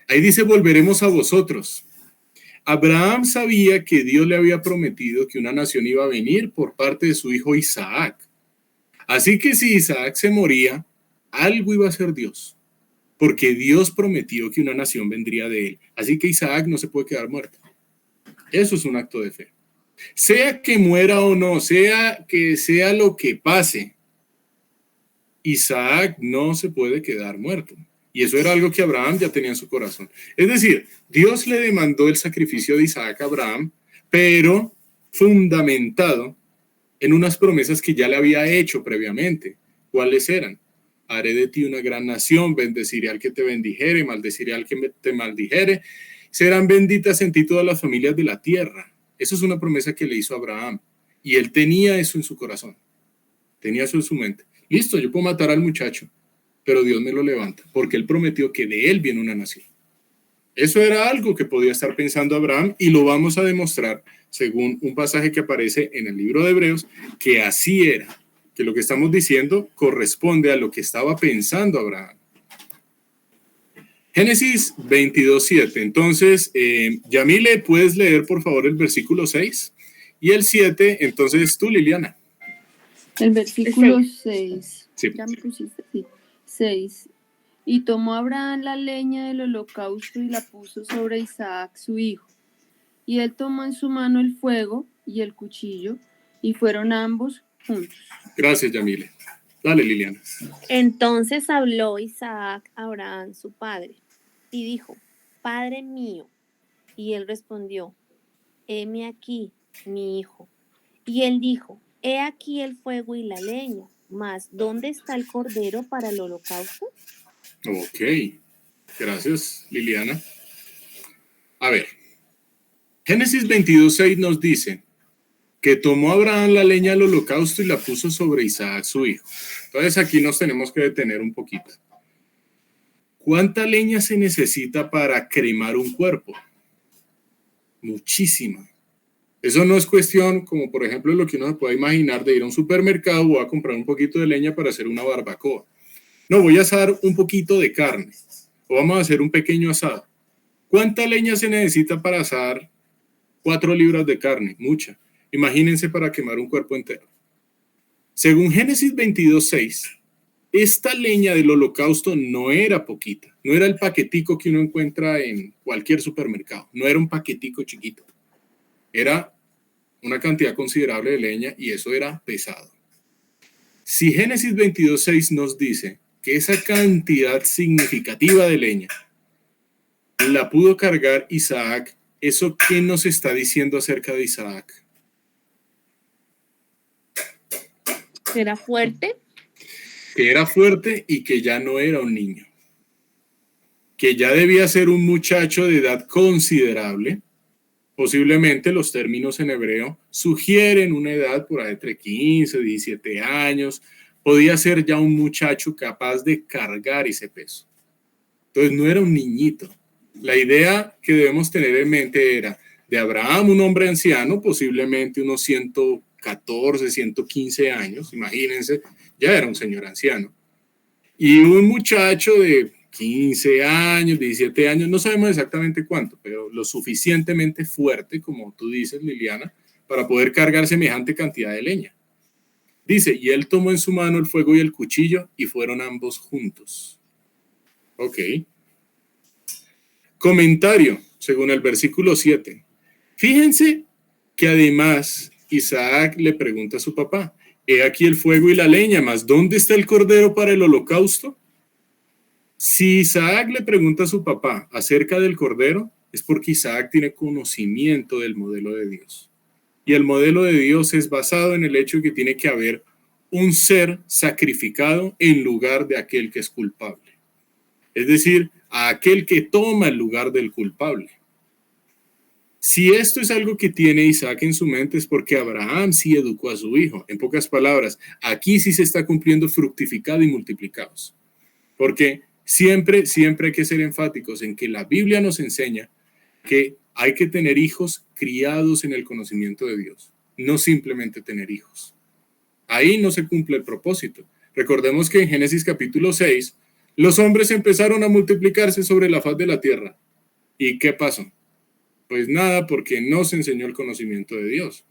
ahí dice, volveremos a vosotros. Abraham sabía que Dios le había prometido que una nación iba a venir por parte de su hijo Isaac. Así que si Isaac se moría, algo iba a hacer Dios, porque Dios prometió que una nación vendría de él. Así que Isaac no se puede quedar muerto. Eso es un acto de fe. Sea que muera o no, sea que sea lo que pase, Isaac no se puede quedar muerto. Y eso era algo que Abraham ya tenía en su corazón. Es decir, Dios le demandó el sacrificio de Isaac a Abraham, pero fundamentado en unas promesas que ya le había hecho previamente. ¿Cuáles eran? Haré de ti una gran nación, bendeciré al que te bendijere, maldeciré al que te maldijere. Serán benditas en ti todas las familias de la tierra. Eso es una promesa que le hizo a Abraham. Y él tenía eso en su corazón. Tenía eso en su mente. Listo, yo puedo matar al muchacho, pero Dios me lo levanta, porque él prometió que de él viene una nación. Eso era algo que podía estar pensando Abraham y lo vamos a demostrar según un pasaje que aparece en el libro de Hebreos, que así era, que lo que estamos diciendo corresponde a lo que estaba pensando Abraham. Génesis 22:7. Entonces, Yamile, ¿puedes leer por favor el versículo 6? Y el 7, entonces tú, Liliana. El versículo 6. Sí. Ya me pusiste, sí. 6. Y tomó Abraham la leña del holocausto y la puso sobre Isaac su hijo. Y él tomó en su mano el fuego y el cuchillo, y fueron ambos juntos. Gracias, Yamile. Dale, Liliana. Entonces habló Isaac a Abraham, su padre, y dijo, Padre mío. Y él respondió, heme aquí. mi hijo. Y él dijo, he aquí el fuego y la leña, mas ¿dónde está el cordero para el holocausto? Ok, gracias, Liliana. A ver, Génesis 22:6 nos dice que tomó Abraham la leña del holocausto y la puso sobre Isaac, su hijo. Entonces aquí nos tenemos que detener un poquito. ¿Cuánta leña se necesita para cremar un cuerpo? Muchísima. Eso no es cuestión, como por ejemplo lo que uno se puede imaginar, de ir a un supermercado o a comprar un poquito de leña para hacer una barbacoa. No, voy a asar un poquito de carne o vamos a hacer un pequeño asado. ¿Cuánta leña se necesita para asar 4 libras de carne? Mucha. Imagínense para quemar un cuerpo entero. Según Génesis 22:6, esta leña del holocausto no era poquita, no era el paquetico que uno encuentra en cualquier supermercado, no era un paquetico chiquito, era una cantidad considerable de leña y eso era pesado. Si Génesis 22:6 nos dice que esa cantidad significativa de leña la pudo cargar Isaac, ¿eso qué nos está diciendo acerca de Isaac? ¿Será fuerte? Que era fuerte y que ya no era un niño, que ya debía ser un muchacho de edad considerable. Posiblemente los términos en hebreo sugieren una edad por ahí entre 15 y 17 años. Podía ser ya un muchacho capaz de cargar ese peso. Entonces no era un niñito. La idea que debemos tener en mente era de Abraham, un hombre anciano, posiblemente unos 114, 115 años, imagínense, ya era un señor anciano. Y un muchacho de 15 años, 17 años, no sabemos exactamente cuánto, pero lo suficientemente fuerte, como tú dices, Liliana, para poder cargar semejante cantidad de leña. Dice, y él tomó en su mano el fuego y el cuchillo, y fueron ambos juntos. Ok. Comentario, según el versículo 7. Fíjense que además Isaac le pregunta a su papá, he aquí el fuego y la leña, mas ¿dónde está el cordero para el holocausto? Si Isaac le pregunta a su papá acerca del cordero, es porque Isaac tiene conocimiento del modelo de Dios. Y el modelo de Dios es basado en el hecho de que tiene que haber un ser sacrificado en lugar de aquel que es culpable. Es decir, a aquel que toma el lugar del culpable. Si esto es algo que tiene Isaac en su mente es porque Abraham sí educó a su hijo. En pocas palabras, aquí sí se está cumpliendo fructificado y multiplicados. Porque siempre hay que ser enfáticos en que la Biblia nos enseña que hay que tener hijos criados en el conocimiento de Dios, no simplemente tener hijos. Ahí no se cumple el propósito. Recordemos que en Génesis capítulo 6, los hombres empezaron a multiplicarse sobre la faz de la tierra. ¿Y qué pasó? Pues nada, porque no se enseñó el conocimiento de Dios.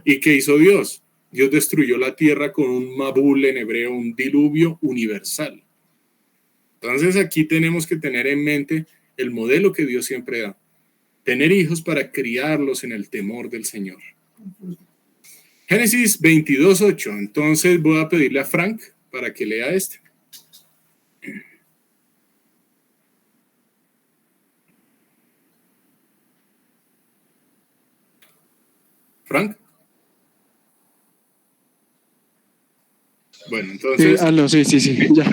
¿Y qué hizo Dios? Dios destruyó la tierra con un mabul en hebreo, un diluvio universal. Entonces aquí tenemos que tener en mente el modelo que Dios siempre da. Tener hijos para criarlos en el temor del Señor. Génesis 22:8. Entonces voy a pedirle a Frank para que lea este. Frank. Bueno, entonces... Sí, ya.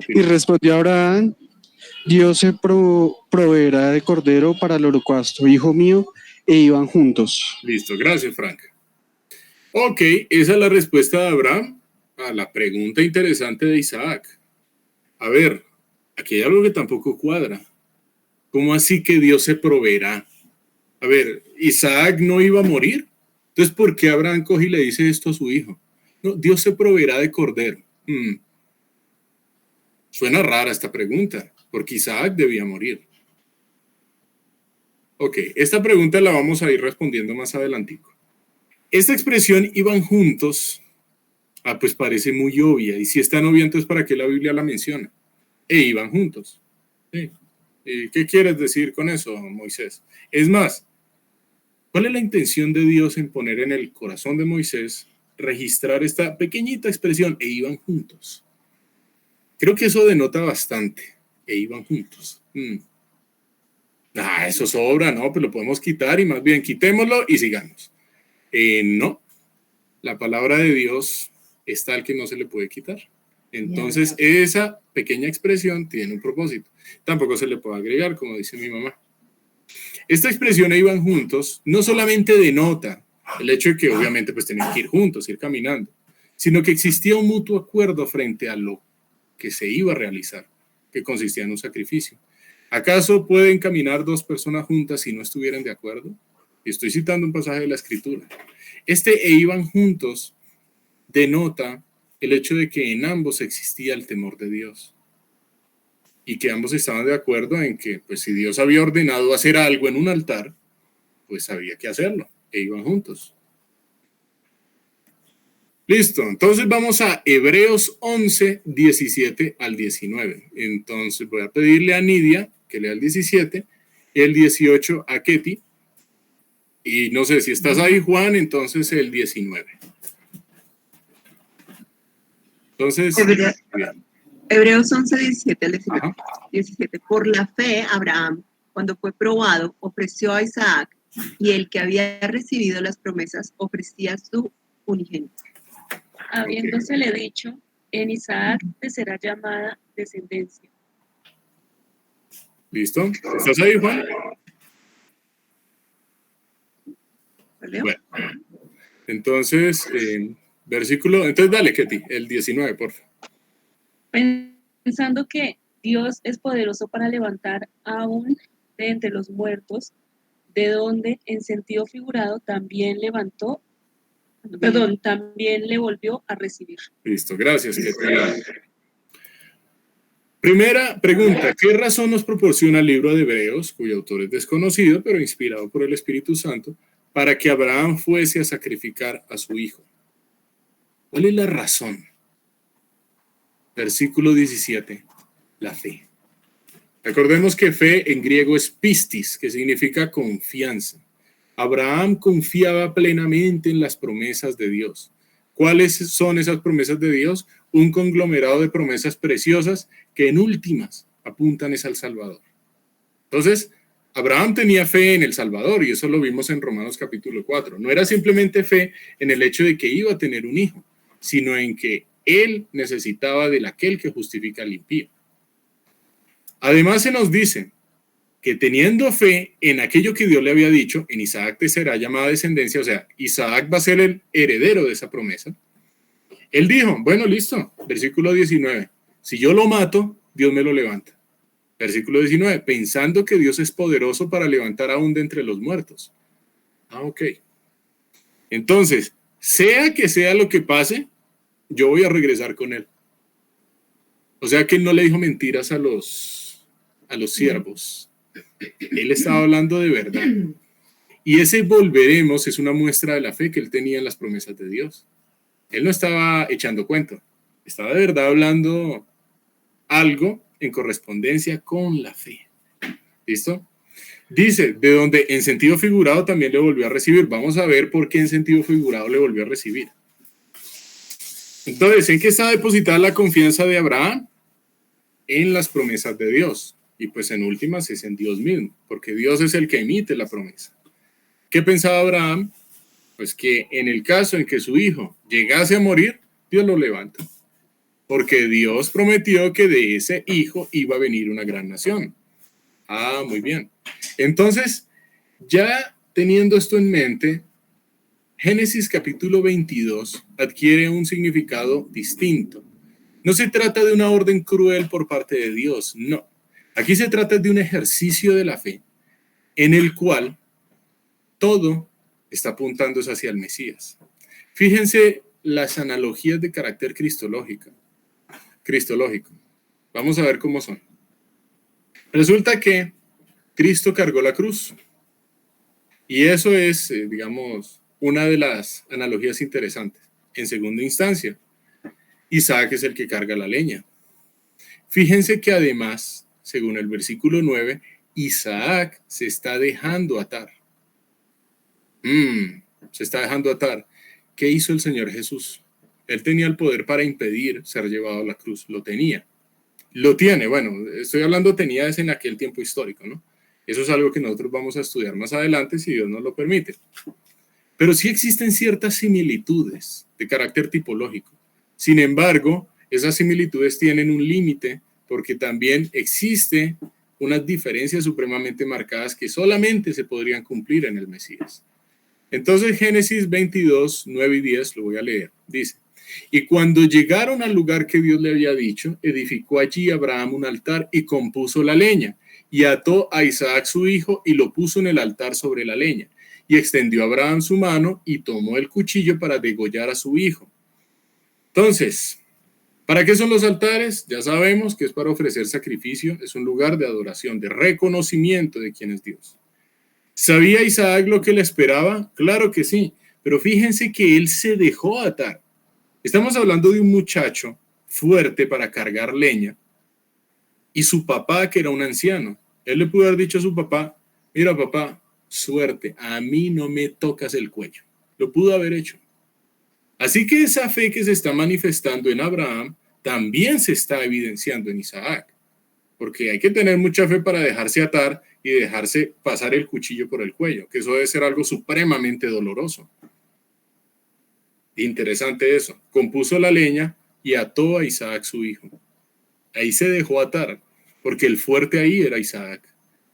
Y respondió Abraham, Dios se proveerá de cordero para el holocausto, hijo mío, e iban juntos. Listo, gracias, Frank. Ok, esa es la respuesta de Abraham a la pregunta interesante de Isaac. A ver, aquí hay algo que tampoco cuadra. ¿Cómo así que Dios se proveerá? A ver, ¿Isaac no iba a morir? Entonces, ¿por qué Abraham coge y le dice esto a su hijo? No, Dios se proveerá de cordero. Suena rara esta pregunta, porque Isaac debía morir. Ok, esta pregunta la vamos a ir respondiendo más adelantico. Esta expresión iban juntos, pues parece muy obvia. Y si es tan obvia, entonces ¿para qué la Biblia la menciona? Iban juntos. Sí. ¿Qué quieres decir con eso, Moisés? Es más, ¿cuál es la intención de Dios en poner en el corazón de Moisés registrar esta pequeñita expresión? Iban juntos. Creo que eso denota bastante. Iban juntos. Eso sobra, ¿no? Pues lo podemos quitar y más bien quitémoslo y sigamos. No, la palabra de Dios es tal que no se le puede quitar. Entonces, esa pequeña expresión tiene un propósito. Tampoco se le puede agregar, como dice mi mamá. Esta expresión "e iban juntos" no solamente denota el hecho de que obviamente pues tenían que ir juntos, ir caminando, sino que existía un mutuo acuerdo frente a lo que se iba a realizar, que consistía en un sacrificio. ¿Acaso pueden caminar dos personas juntas si no estuvieran de acuerdo? Y estoy citando un pasaje de la Escritura. "E iban juntos" denota el hecho de que en ambos existía el temor de Dios y que ambos estaban de acuerdo en que, pues, si Dios había ordenado hacer algo en un altar, pues había que hacerlo, e iban juntos. Listo, entonces vamos a Hebreos 11, 17 al 19. Entonces voy a pedirle a Nidia que lea el 17, el 18 a Ketty, y no sé si estás ahí, Juan, entonces el 19. Entonces, Hebreos 11, 17 al 19. 17. Por la fe, Abraham, cuando fue probado, ofreció a Isaac, y el que había recibido las promesas ofrecía su unigénito. Habiéndosele dicho, en Isaac te será llamada descendencia. ¿Listo? ¿Estás ahí, Juan? Bueno, entonces, entonces dale, Ketty, el 19, por favor. Pensando que Dios es poderoso para levantar aún de entre los muertos, de donde, en sentido figurado, también le volvió a recibir. Listo, gracias, Ketty. Primera pregunta: ¿qué razón nos proporciona el libro de Hebreos, cuyo autor es desconocido, pero inspirado por el Espíritu Santo, para que Abraham fuese a sacrificar a su hijo? ¿Cuál es la razón? Versículo 17, la fe. Recordemos que fe en griego es pistis, que significa confianza. Abraham confiaba plenamente en las promesas de Dios. ¿Cuáles son esas promesas de Dios? Un conglomerado de promesas preciosas que en últimas apuntan es al Salvador. Entonces, Abraham tenía fe en el Salvador, y eso lo vimos en Romanos capítulo 4. No era simplemente fe en el hecho de que iba a tener un hijo, sino en que él necesitaba de aquel que justifica al impío. Además, se nos dice que teniendo fe en aquello que Dios le había dicho, en Isaac te será llamada descendencia, o sea, Isaac va a ser el heredero de esa promesa. Él dijo, bueno, listo, versículo 19, si yo lo mato, Dios me lo levanta. Versículo 19, pensando que Dios es poderoso para levantar aún de entre los muertos. Ok. Entonces, sea que sea lo que pase, yo voy a regresar con él. O sea que él no le dijo mentiras a los siervos. Él estaba hablando de verdad. Y ese volveremos es una muestra de la fe que él tenía en las promesas de Dios. Él no estaba echando cuento. Estaba de verdad hablando algo en correspondencia con la fe. ¿Listo? Dice, de donde en sentido figurado también le volvió a recibir. Vamos a ver por qué en sentido figurado le volvió a recibir. Entonces, ¿en qué está depositada la confianza de Abraham? En las promesas de Dios. Y pues en últimas es en Dios mismo, porque Dios es el que emite la promesa. ¿Qué pensaba Abraham? Pues que en el caso en que su hijo llegase a morir, Dios lo levanta. Porque Dios prometió que de ese hijo iba a venir una gran nación. Ah, muy bien. Entonces, ya teniendo esto en mente, Génesis capítulo 22 adquiere un significado distinto. No se trata de una orden cruel por parte de Dios, no. Aquí se trata de un ejercicio de la fe en el cual todo está apuntando hacia el Mesías. Fíjense las analogías de carácter cristológico. Vamos a ver cómo son. Resulta que Cristo cargó la cruz. Y eso es, digamos, una de las analogías interesantes. En segunda instancia, Isaac es el que carga la leña. Fíjense que además, según el versículo 9, Isaac se está dejando atar. Se está dejando atar. ¿Qué hizo el Señor Jesús? Él tenía el poder para impedir ser llevado a la cruz. Lo tenía. Lo tiene. Bueno, estoy hablando tenía es en aquel tiempo histórico, ¿no? Eso es algo que nosotros vamos a estudiar más adelante si Dios nos lo permite. pero sí existen ciertas similitudes de carácter tipológico. Sin embargo, esas similitudes tienen un límite porque también existe unas diferencias supremamente marcadas que solamente se podrían cumplir en el Mesías. Entonces, Génesis 22, 9 y 10, lo voy a leer. Dice, y cuando llegaron al lugar que Dios le había dicho, edificó allí Abraham un altar y compuso la leña, y ató a Isaac su hijo y lo puso en el altar sobre la leña. Y extendió Abraham su mano y tomó el cuchillo para degollar a su hijo. Entonces, ¿para qué son los altares? Ya sabemos que es para ofrecer sacrificio, es un lugar de adoración, de reconocimiento de quién es Dios. ¿Sabía Isaac lo que le esperaba? Claro que sí, pero fíjense que él se dejó atar. Estamos hablando de un muchacho fuerte para cargar leña y su papá, que era un anciano. Él le pudo haber dicho a su papá, mira papá, suerte, a mí no me tocas el cuello. Lo pudo haber hecho. Así que esa fe que se está manifestando en Abraham también se está evidenciando en Isaac, porque hay que tener mucha fe para dejarse atar y dejarse pasar el cuchillo por el cuello, que eso debe ser algo supremamente doloroso. Interesante eso. Compuso la leña y ató a Isaac su hijo. Ahí se dejó atar, porque el fuerte ahí era Isaac,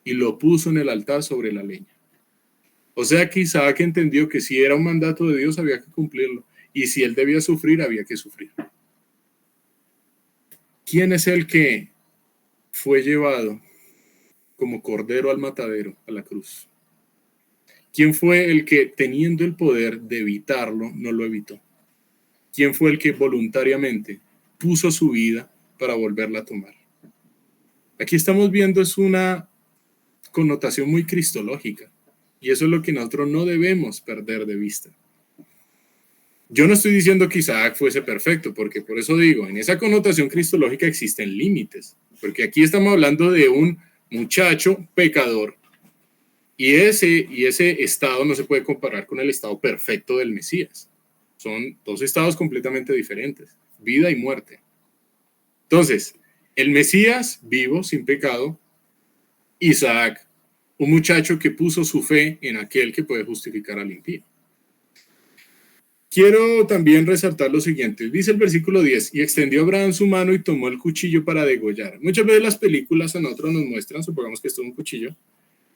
y lo puso en el altar sobre la leña. O sea que Isaac entendió que si era un mandato de Dios había que cumplirlo, y si él debía sufrir, había que sufrir. ¿Quién es el que fue llevado como cordero al matadero, a la cruz? ¿Quién fue el que, teniendo el poder de evitarlo, no lo evitó? ¿Quién fue el que voluntariamente puso su vida para volverla a tomar? Aquí estamos viendo es una connotación muy cristológica, y eso es lo que nosotros no debemos perder de vista. Yo no estoy diciendo que Isaac fuese perfecto, porque por eso digo, en esa connotación cristológica existen límites, porque aquí estamos hablando de un muchacho pecador, y ese estado no se puede comparar con el estado perfecto del Mesías. Son dos estados completamente diferentes, vida y muerte. Entonces, el Mesías vivo, sin pecado, Isaac, un muchacho que puso su fe en aquel que puede justificar al impío. Quiero también resaltar lo siguiente. Dice el versículo 10, y extendió Abraham su mano y tomó el cuchillo para degollar. Muchas veces las películas a nosotros nos muestran, supongamos que esto es un cuchillo,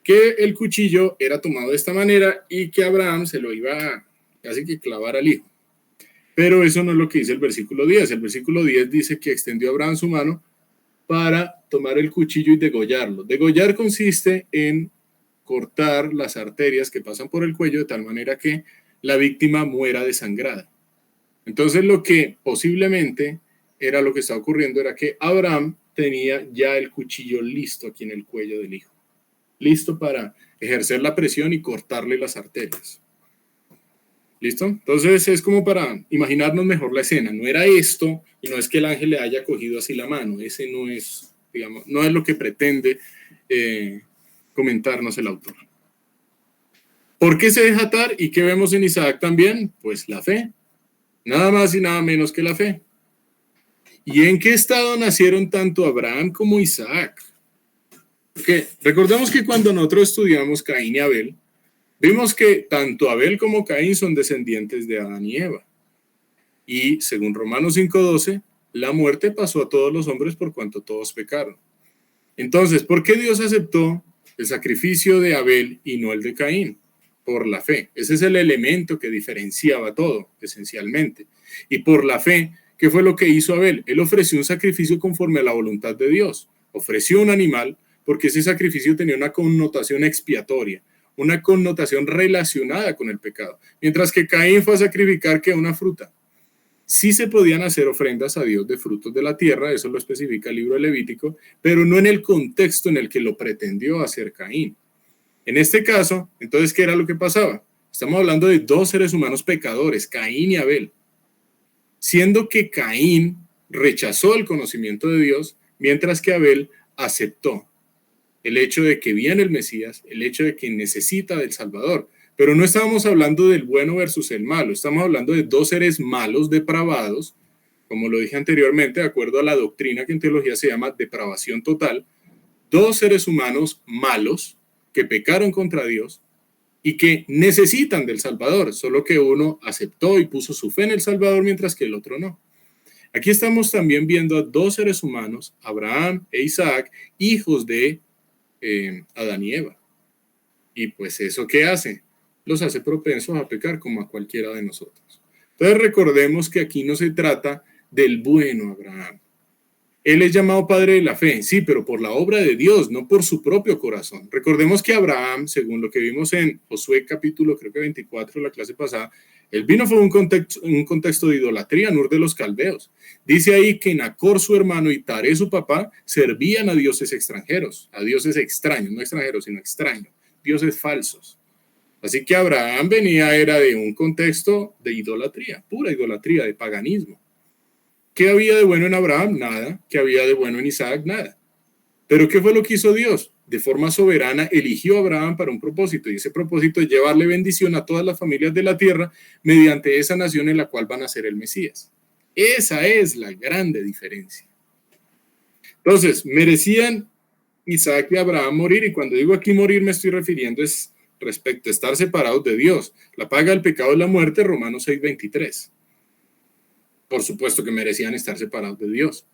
que el cuchillo era tomado de esta manera y que Abraham se lo iba a casi que clavar al hijo. Pero eso no es lo que dice el versículo 10. El versículo 10 dice que extendió Abraham su mano para tomar el cuchillo y degollarlo. Degollar consiste en cortar las arterias que pasan por el cuello de tal manera que la víctima muera desangrada. Entonces lo que posiblemente era lo que estaba ocurriendo era que Abraham tenía ya el cuchillo listo aquí en el cuello del hijo, listo para ejercer la presión y cortarle las arterias. ¿Listo? Entonces es como para imaginarnos mejor la escena. No era esto y no es que el ángel le haya cogido así la mano. Ese no es, digamos, no es lo que pretende comentarnos el autor. ¿Por qué se deja atar? ¿Y qué vemos en Isaac también? Pues la fe. Nada más y nada menos que la fe. ¿Y en qué estado nacieron tanto Abraham como Isaac? Porque recordemos que cuando nosotros estudiamos Caín y Abel, vimos que tanto Abel como Caín son descendientes de Adán y Eva. Y según Romanos 5:12, la muerte pasó a todos los hombres por cuanto todos pecaron. Entonces, ¿por qué Dios aceptó el sacrificio de Abel y no el de Caín? Por la fe. Ese es el elemento que diferenciaba todo, esencialmente. Y por la fe, ¿qué fue lo que hizo Abel? Él ofreció un sacrificio conforme a la voluntad de Dios. Ofreció un animal porque ese sacrificio tenía una connotación expiatoria, una connotación relacionada con el pecado. Mientras que Caín fue a sacrificar que una fruta. Sí se podían hacer ofrendas a Dios de frutos de la tierra, eso lo especifica el libro de Levítico, pero no en el contexto en el que lo pretendió hacer Caín. En este caso, entonces, ¿qué era lo que pasaba? Estamos hablando de dos seres humanos pecadores, Caín y Abel. Siendo que Caín rechazó el conocimiento de Dios, mientras que Abel aceptó el hecho de que viene el Mesías, el hecho de que necesita del Salvador. Pero no estábamos hablando del bueno versus el malo, estamos hablando de dos seres malos, depravados, como lo dije anteriormente, de acuerdo a la doctrina que en teología se llama depravación total, dos seres humanos malos, que pecaron contra Dios y que necesitan del Salvador, solo que uno aceptó y puso su fe en el Salvador mientras que el otro no. Aquí estamos también viendo a dos seres humanos, Abraham e Isaac, hijos de Adán y Eva. Y pues eso ¿qué hace? Los hace propensos a pecar como a cualquiera de nosotros. Entonces recordemos que aquí no se trata del bueno Abraham. Él es llamado padre de la fe, sí, pero por la obra de Dios, no por su propio corazón. Recordemos que Abraham, según lo que vimos en Josué capítulo, creo que 24, la clase pasada, él vino fue un contexto de idolatría, Ur de los caldeos. Dice ahí que Nacor, su hermano, y Taré, su papá, servían a dioses extranjeros, a dioses extraños, no extranjeros, sino extraños, dioses falsos. Así que Abraham era de un contexto de idolatría, pura idolatría, de paganismo. ¿Qué había de bueno en Abraham? Nada. ¿Qué había de bueno en Isaac? Nada. ¿Pero qué fue lo que hizo Dios? De forma soberana eligió a Abraham para un propósito, y ese propósito es llevarle bendición a todas las familias de la tierra mediante esa nación en la cual van a ser el Mesías. Esa es la grande diferencia. Entonces, merecían Isaac y Abraham morir, y cuando digo aquí morir me estoy refiriendo es respecto a estar separados de Dios. La paga del pecado es la muerte, Romanos 6:23. Por supuesto que merecían estar separados de Dios,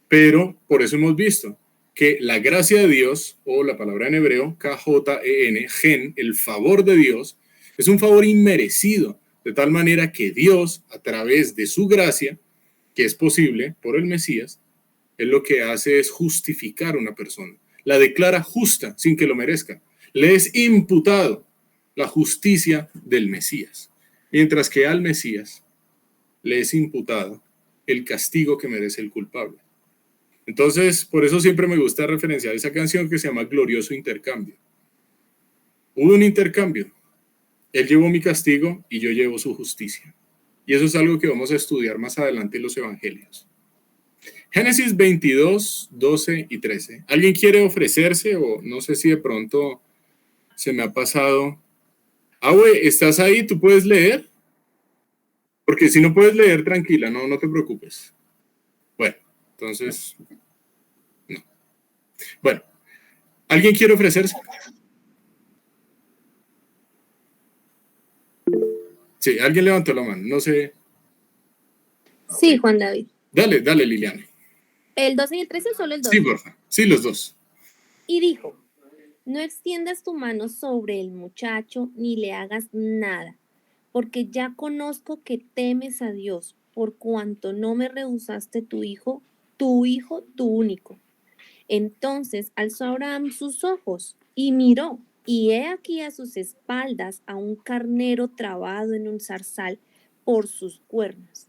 pero por eso hemos visto que la gracia de Dios, o la palabra en hebreo, K-J-E-N, gen, el favor de Dios, es un favor inmerecido, de tal manera que Dios, a través de su gracia, que es posible por el Mesías, él lo que hace es justificar a una persona, la declara justa sin que lo merezca, le es imputado la justicia del Mesías, mientras que al Mesías le es imputado el castigo que merece el culpable. Entonces, por eso siempre me gusta referenciar esa canción que se llama Glorioso Intercambio. Hubo un intercambio. Él llevó mi castigo y yo llevo su justicia. Y eso es algo que vamos a estudiar más adelante en los evangelios. Génesis 22, 12 y 13. ¿Alguien quiere ofrecerse o no sé si de pronto se me ha pasado? Güey, ¿estás ahí? ¿Tú puedes leer? Porque si no puedes leer, tranquila, no te preocupes. Bueno, entonces, no. Bueno, ¿alguien quiere ofrecerse? Sí, alguien levantó la mano, no sé. Sí, Juan David. Dale, Liliana. ¿El 12 y el 13 o solo el 12? Sí, porfa. Sí, los dos. Y dijo, no extiendas tu mano sobre el muchacho ni le hagas nada, porque ya conozco que temes a Dios, por cuanto no me rehusaste tu hijo, tu único. Entonces alzó Abraham sus ojos y miró, y he aquí a sus espaldas a un carnero trabado en un zarzal por sus cuernos.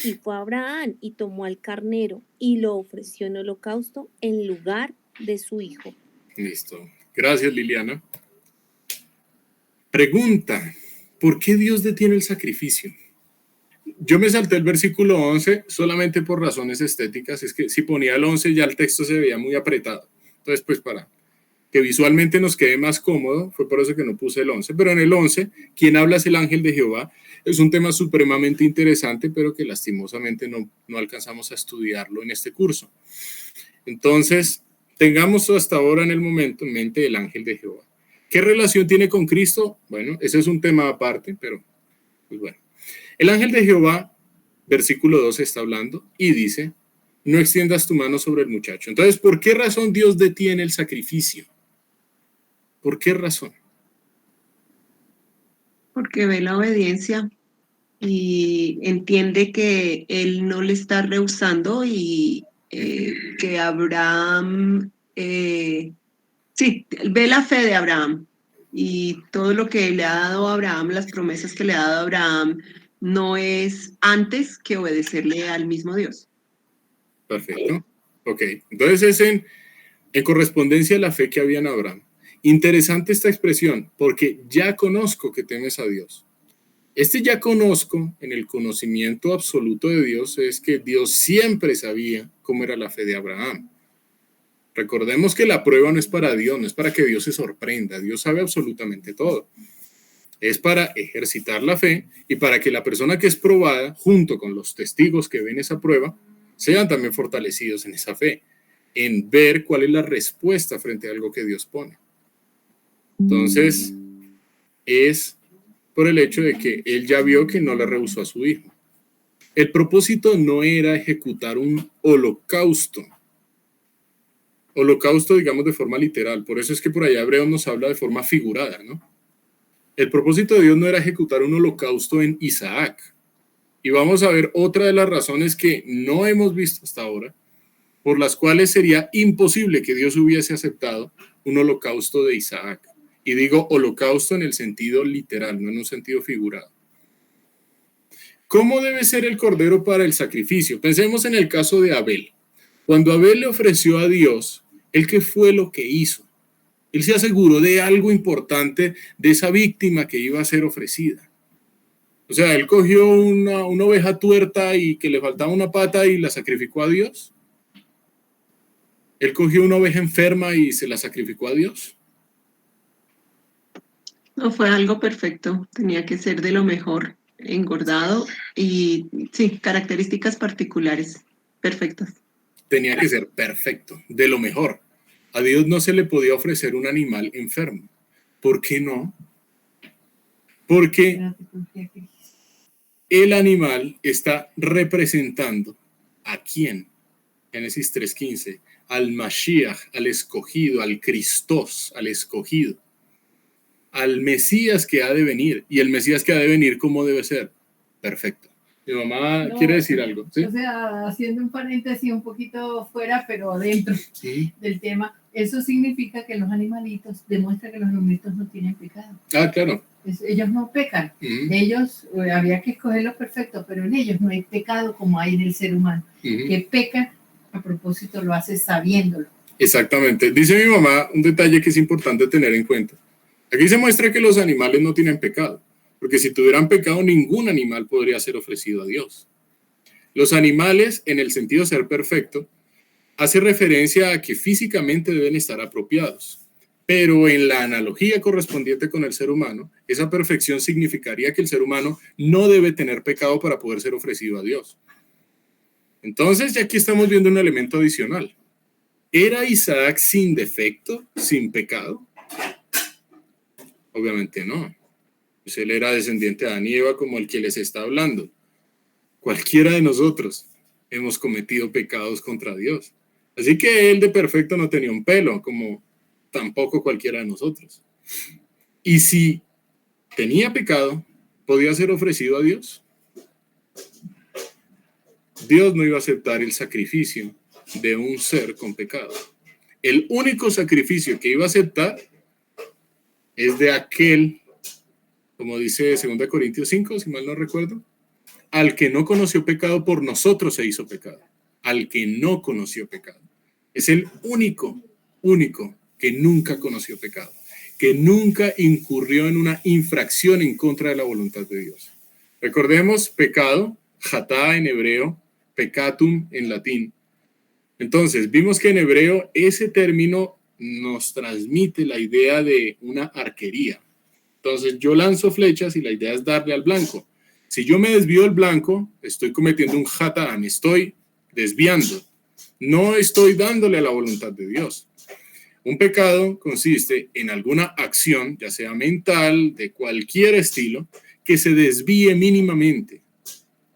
Y fue Abraham y tomó al carnero y lo ofreció en holocausto en lugar de su hijo. Listo. Gracias, Liliana. Pregunta, ¿por qué Dios detiene el sacrificio? Yo me salté el versículo 11 solamente por razones estéticas. Es que si ponía el 11 ya el texto se veía muy apretado. Entonces, pues para que visualmente nos quede más cómodo, fue por eso que no puse el 11. Pero en el 11, quien habla es el ángel de Jehová. Es un tema supremamente interesante, pero que lastimosamente no alcanzamos a estudiarlo en este curso. Entonces, tengamos hasta ahora en el momento en mente el ángel de Jehová. ¿Qué relación tiene con Cristo? Bueno, ese es un tema aparte, pero pues bueno. El ángel de Jehová, versículo 12, está hablando y dice, no extiendas tu mano sobre el muchacho. Entonces, ¿por qué razón Dios detiene el sacrificio? ¿Por qué razón? Porque ve la obediencia y entiende que él no le está rehusando y que Abraham, ve la fe de Abraham y todo lo que le ha dado a Abraham, las promesas que le ha dado a Abraham, no es antes que obedecerle al mismo Dios. Perfecto. Ok, entonces es en correspondencia a la fe que había en Abraham. Interesante esta expresión, porque ya conozco que temes a Dios. Este ya conozco, en el conocimiento absoluto de Dios, es que Dios siempre sabía cómo era la fe de Abraham. Recordemos que la prueba no es para Dios, no es para que Dios se sorprenda. Dios sabe absolutamente todo. Es para ejercitar la fe y para que la persona que es probada, junto con los testigos que ven esa prueba, sean también fortalecidos en esa fe, en ver cuál es la respuesta frente a algo que Dios pone. Entonces, es por el hecho de que él ya vio que no le rehusó a su hijo. El propósito no era ejecutar un holocausto. Holocausto, digamos, de forma literal. Por eso es que por allá Hebreos nos habla de forma figurada, ¿no? El propósito de Dios no era ejecutar un holocausto en Isaac. Y vamos a ver otra de las razones que no hemos visto hasta ahora, por las cuales sería imposible que Dios hubiese aceptado un holocausto de Isaac. Y digo holocausto en el sentido literal, no en un sentido figurado. ¿Cómo debe ser el cordero para el sacrificio? Pensemos en el caso de Abel. Cuando Abel le ofreció a Dios, ¿él qué fue lo que hizo? Él se aseguró de algo importante de esa víctima que iba a ser ofrecida. O sea, él cogió una oveja tuerta y que le faltaba una pata y la sacrificó a Dios. Él cogió una oveja enferma y se la sacrificó a Dios. No fue algo perfecto, tenía que ser de lo mejor, engordado y sí, características particulares perfectas. Tenía que ser perfecto, de lo mejor. A Dios no se le podía ofrecer un animal enfermo. ¿Por qué no? Porque el animal está representando ¿a quién? Génesis 3:15, al Mashiach, al escogido, al Cristos, al escogido, al Mesías que ha de venir. Y el Mesías que ha de venir, ¿cómo debe ser? Perfecto. Mi mamá quiere decir algo, ¿sí? O sea, haciendo un paréntesis un poquito fuera, pero dentro del tema, eso significa que los animalitos, demuestra que los animalitos no tienen pecado. Ah, claro. Ellos no pecan. Ellos, había que escogerlos perfectos, pero en ellos no hay pecado como hay en el ser humano, que peca, a propósito lo hace sabiéndolo. Exactamente. Dice mi mamá un detalle que es importante tener en cuenta. Aquí se muestra que los animales no tienen pecado, porque si tuvieran pecado, ningún animal podría ser ofrecido a Dios. Los animales, en el sentido de ser perfecto, hace referencia a que físicamente deben estar apropiados. Pero en la analogía correspondiente con el ser humano, esa perfección significaría que el ser humano no debe tener pecado para poder ser ofrecido a Dios. Entonces, ya aquí estamos viendo un elemento adicional. ¿Era Isaac sin defecto, sin pecado? Obviamente no. Pues él era descendiente de Adán y Eva como el que les está hablando. Cualquiera de nosotros hemos cometido pecados contra Dios. Así que él de perfecto no tenía un pelo, como tampoco cualquiera de nosotros. Y si tenía pecado, ¿podía ser ofrecido a Dios? Dios no iba a aceptar el sacrificio de un ser con pecado. El único sacrificio que iba a aceptar es de aquel, como dice 2 Corintios 5, si mal no recuerdo, al que no conoció pecado, por nosotros se hizo pecado. Al que no conoció pecado. Es el único que nunca conoció pecado, que nunca incurrió en una infracción en contra de la voluntad de Dios. Recordemos, pecado, hatá en hebreo, peccatum en latín. Entonces, vimos que en hebreo ese término nos transmite la idea de una arquería. Entonces, yo lanzo flechas y la idea es darle al blanco. Si yo me desvío del blanco, estoy cometiendo un hatá, me estoy desviando. No estoy dándole a la voluntad de Dios. Un pecado consiste en alguna acción, ya sea mental, de cualquier estilo, que se desvíe mínimamente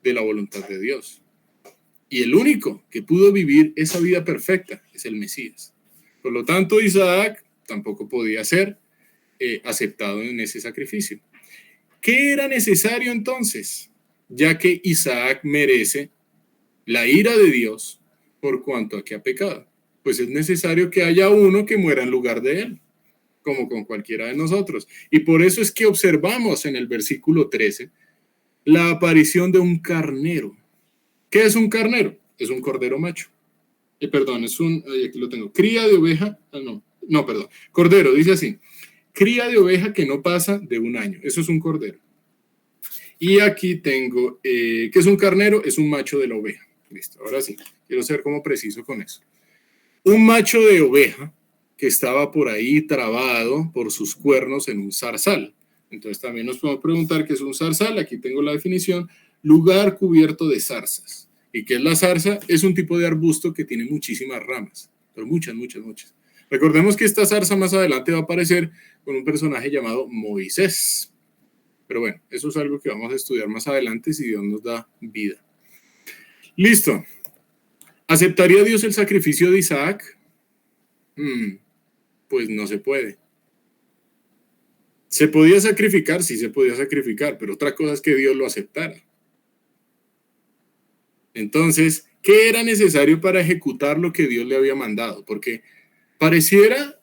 de la voluntad de Dios. Y el único que pudo vivir esa vida perfecta es el Mesías. Por lo tanto, Isaac tampoco podía ser aceptado en ese sacrificio. ¿Qué era necesario entonces? Ya que Isaac merece la ira de Dios por cuanto a que ha pecado. Pues es necesario que haya uno que muera en lugar de él, como con cualquiera de nosotros. Y por eso es que observamos en el versículo 13 la aparición de un carnero. ¿Qué es un carnero? Es un cordero macho. Perdón, es un, aquí lo tengo, cría de oveja, cordero, dice así, cría de oveja que no pasa de 1 año. Eso es un cordero. Y aquí tengo, ¿qué es un carnero? Es un macho de la oveja. Listo, ahora sí, quiero ser como preciso con eso. Un macho de oveja que estaba por ahí trabado por sus cuernos en un zarzal. Entonces también nos podemos preguntar qué es un zarzal. Aquí tengo la definición, lugar cubierto de zarzas. ¿Y qué es la zarza? Es un tipo de arbusto que tiene muchísimas ramas, pero muchas. Recordemos que esta zarza más adelante va a aparecer con un personaje llamado Moisés. Pero bueno, eso es algo que vamos a estudiar más adelante si Dios nos da vida. Listo. ¿Aceptaría Dios el sacrificio de Isaac? Pues no se puede. ¿Se podía sacrificar? Sí, se podía sacrificar, pero otra cosa es que Dios lo aceptara. Entonces, ¿qué era necesario para ejecutar lo que Dios le había mandado? Porque pareciera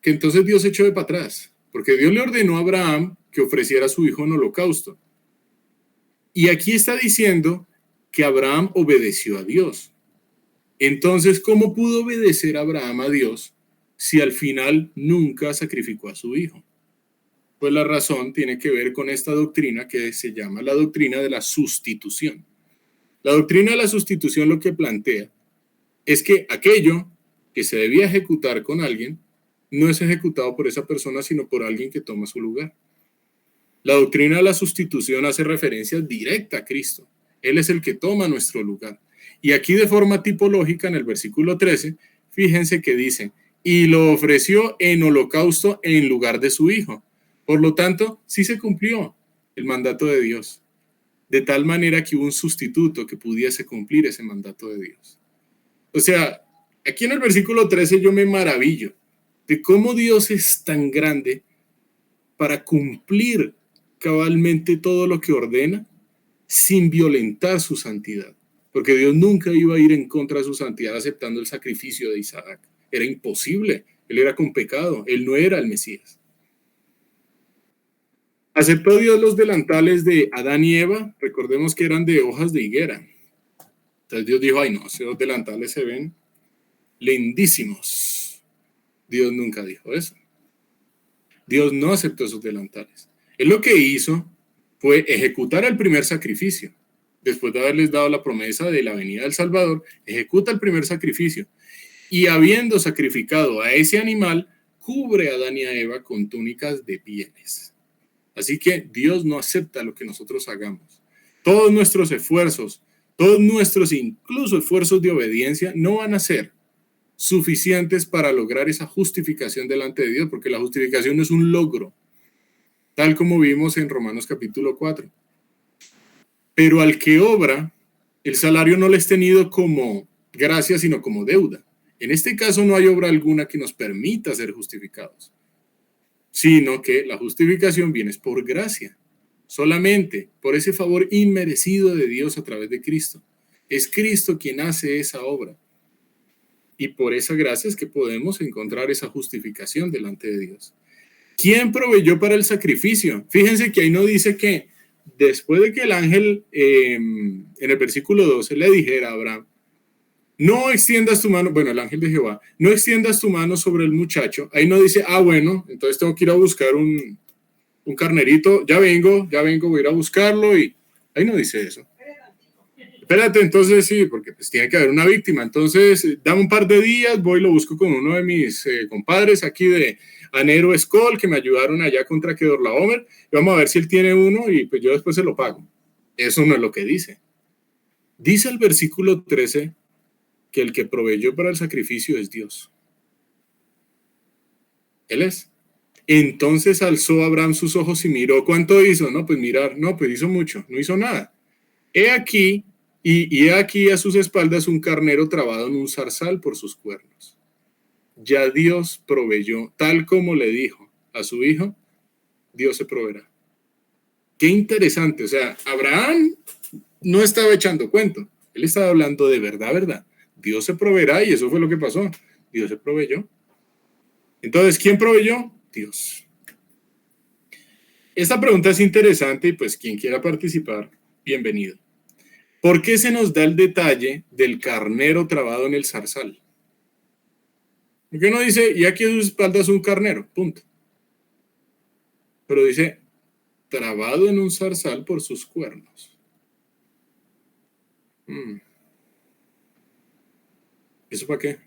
que entonces Dios echó de para atrás, porque Dios le ordenó a Abraham que ofreciera a su hijo en holocausto. Y aquí está diciendo que Abraham obedeció a Dios. Entonces, ¿cómo pudo obedecer Abraham a Dios si al final nunca sacrificó a su hijo? Pues la razón tiene que ver con esta doctrina que se llama la doctrina de la sustitución. La doctrina de la sustitución lo que plantea es que aquello que se debía ejecutar con alguien no es ejecutado por esa persona, sino por alguien que toma su lugar. La doctrina de la sustitución hace referencia directa a Cristo. Él es el que toma nuestro lugar. Y aquí de forma tipológica en el versículo 13, fíjense que dice, y lo ofreció en holocausto en lugar de su hijo. Por lo tanto, sí se cumplió el mandato de Dios, de tal manera que hubo un sustituto que pudiese cumplir ese mandato de Dios. O sea, aquí en el versículo 13 yo me maravillo de cómo Dios es tan grande para cumplir cabalmente todo lo que ordena sin violentar su santidad. Porque Dios nunca iba a ir en contra de su santidad aceptando el sacrificio de Isaac. Era imposible. Él era con pecado. Él no era el Mesías. ¿Aceptó Dios los delantales de Adán y Eva? Recordemos que eran de hojas de higuera. Entonces Dios dijo, ay no, esos delantales se ven lindísimos. Dios nunca dijo eso. Dios no aceptó esos delantales. Él lo que hizo fue ejecutar el primer sacrificio. Después de haberles dado la promesa de la venida del Salvador, ejecuta el primer sacrificio. Y habiendo sacrificado a ese animal, cubre a Adán y a Eva con túnicas de pieles. Así que Dios no acepta lo que nosotros hagamos. Todos nuestros esfuerzos, todos nuestros incluso esfuerzos de obediencia no van a ser suficientes para lograr esa justificación delante de Dios, porque la justificación no es un logro, tal como vimos en Romanos capítulo 4. Pero al que obra, el salario no le es tenido como gracia, sino como deuda. En este caso no hay obra alguna que nos permita ser justificados, sino que la justificación viene por gracia, solamente por ese favor inmerecido de Dios a través de Cristo. Es Cristo quien hace esa obra. Y por esa gracia es que podemos encontrar esa justificación delante de Dios. ¿Quién proveyó para el sacrificio? Fíjense que ahí no dice que después de que el ángel en el versículo 12 le dijera a Abraham, no extiendas tu mano, bueno, el ángel de Jehová, no extiendas tu mano sobre el muchacho. Ahí no dice, bueno, entonces tengo que ir a buscar un carnerito, ya vengo, voy a ir a buscarlo, y ahí no dice eso. Espérate, entonces sí, porque pues tiene que haber una víctima. Entonces, dame un par de días, voy y lo busco con uno de mis compadres aquí de Anero Escol, que me ayudaron allá contra Kedorlaomer, y vamos a ver si él tiene uno y pues yo después se lo pago. Eso no es lo que dice. Dice el versículo 13 que el que proveyó para el sacrificio es Dios. Él es. Entonces alzó Abraham sus ojos y miró. ¿Cuánto hizo? No, pues mirar, no, pues hizo mucho, no hizo nada. He aquí a sus espaldas un carnero trabado en un zarzal por sus cuernos. Ya Dios proveyó, tal como le dijo a su hijo, Dios se proveerá. Qué interesante, o sea, Abraham no estaba echando cuento, él estaba hablando de verdad. Dios se proveerá y eso fue lo que pasó. Dios se proveyó. Entonces, ¿quién proveyó? Dios. Esta pregunta es interesante y pues quien quiera participar, bienvenido. ¿Por qué se nos da el detalle del carnero trabado en el zarzal? ¿Por qué no dice, y aquí a sus espaldas un carnero? Punto. Pero dice, trabado en un zarzal por sus cuernos. ¿Eso para qué?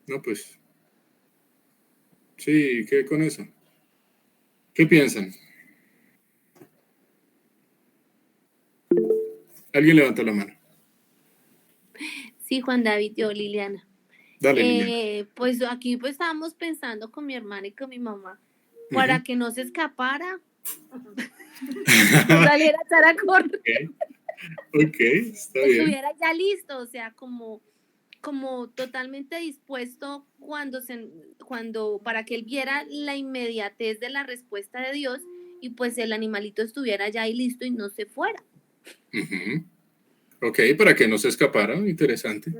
No, pues. Sí, ¿qué con eso? ¿Qué piensan? Alguien levantó la mano. Sí, Juan David, yo, Liliana. Dale, Liliana. Pues aquí pues estábamos pensando con mi hermana y con mi mamá, para que no se escapara, no saliera a echar a correr, Ok, está bien. estuviera ya listo, o sea, como totalmente dispuesto cuando para que él viera la inmediatez de la respuesta de Dios y pues el animalito estuviera ya ahí listo y no se fuera. Ujú. Ok, para que no se escapara, interesante.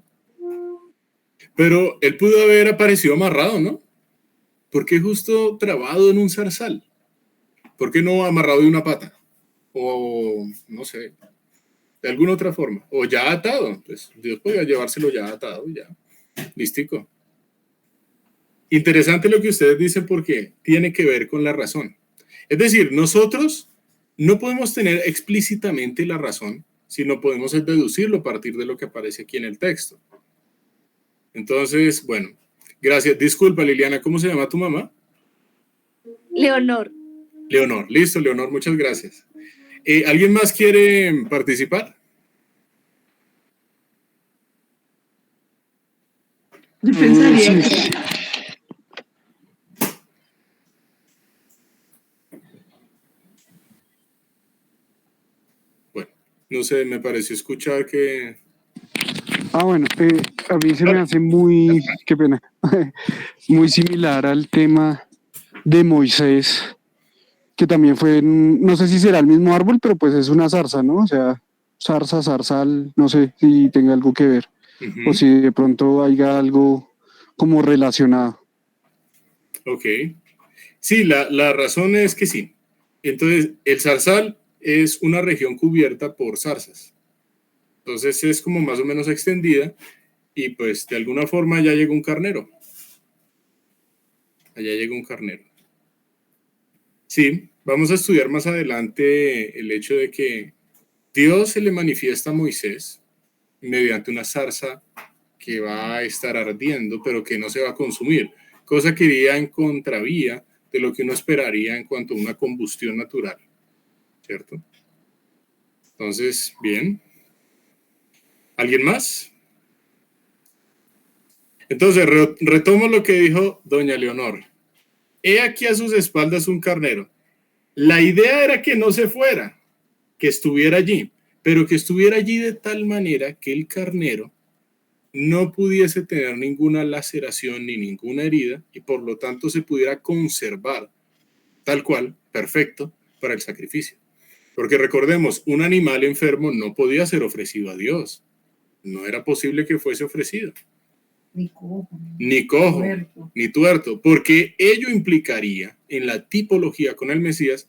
Pero él pudo haber aparecido amarrado, ¿no? ¿Por qué justo trabado en un zarzal? ¿Por qué no amarrado de una pata? O, no sé, de alguna otra forma. O ya atado. Pues Dios podía llevárselo ya atado, ya. Listico. Interesante lo que ustedes dicen porque tiene que ver con la razón. Es decir, nosotros no podemos tener explícitamente la razón, sino podemos deducirlo a partir de lo que aparece aquí en el texto. Entonces, bueno, gracias. Disculpa, Liliana, ¿cómo se llama tu mamá? Leonor. Leonor. Listo, Leonor, muchas gracias. ¿Alguien más quiere participar? Yo pensaría Sí. que Bueno, no sé, me pareció escuchar que... Bueno, a mí se me hace muy, qué pena, muy similar al tema de Moisés, que también fue, no sé si será el mismo árbol, pero pues es una zarza, ¿no? O sea, zarza, zarzal, no sé si tenga algo que ver, o si de pronto haya algo como relacionado. Ok. Sí, la razón es que sí. Entonces, el zarzal es una región cubierta por zarzas. Entonces es como más o menos extendida y pues de alguna forma ya llegó un carnero. Allá llega un carnero. Sí, vamos a estudiar más adelante el hecho de que Dios se le manifiesta a Moisés mediante una zarza que va a estar ardiendo, pero que no se va a consumir, cosa que iría en contravía de lo que uno esperaría en cuanto a una combustión natural, ¿cierto? Entonces, bien. ¿Alguien más? Entonces, retomo lo que dijo doña Leonor. He aquí a sus espaldas un carnero. La idea era que no se fuera, que estuviera allí, pero que estuviera allí de tal manera que el carnero no pudiese tener ninguna laceración ni ninguna herida y por lo tanto se pudiera conservar tal cual, perfecto, para el sacrificio. Porque recordemos, un animal enfermo no podía ser ofrecido a Dios. No era posible que fuese ofrecido. Ni cojo. Ni cojo, ni tuerto, porque ello implicaría en la tipología con el Mesías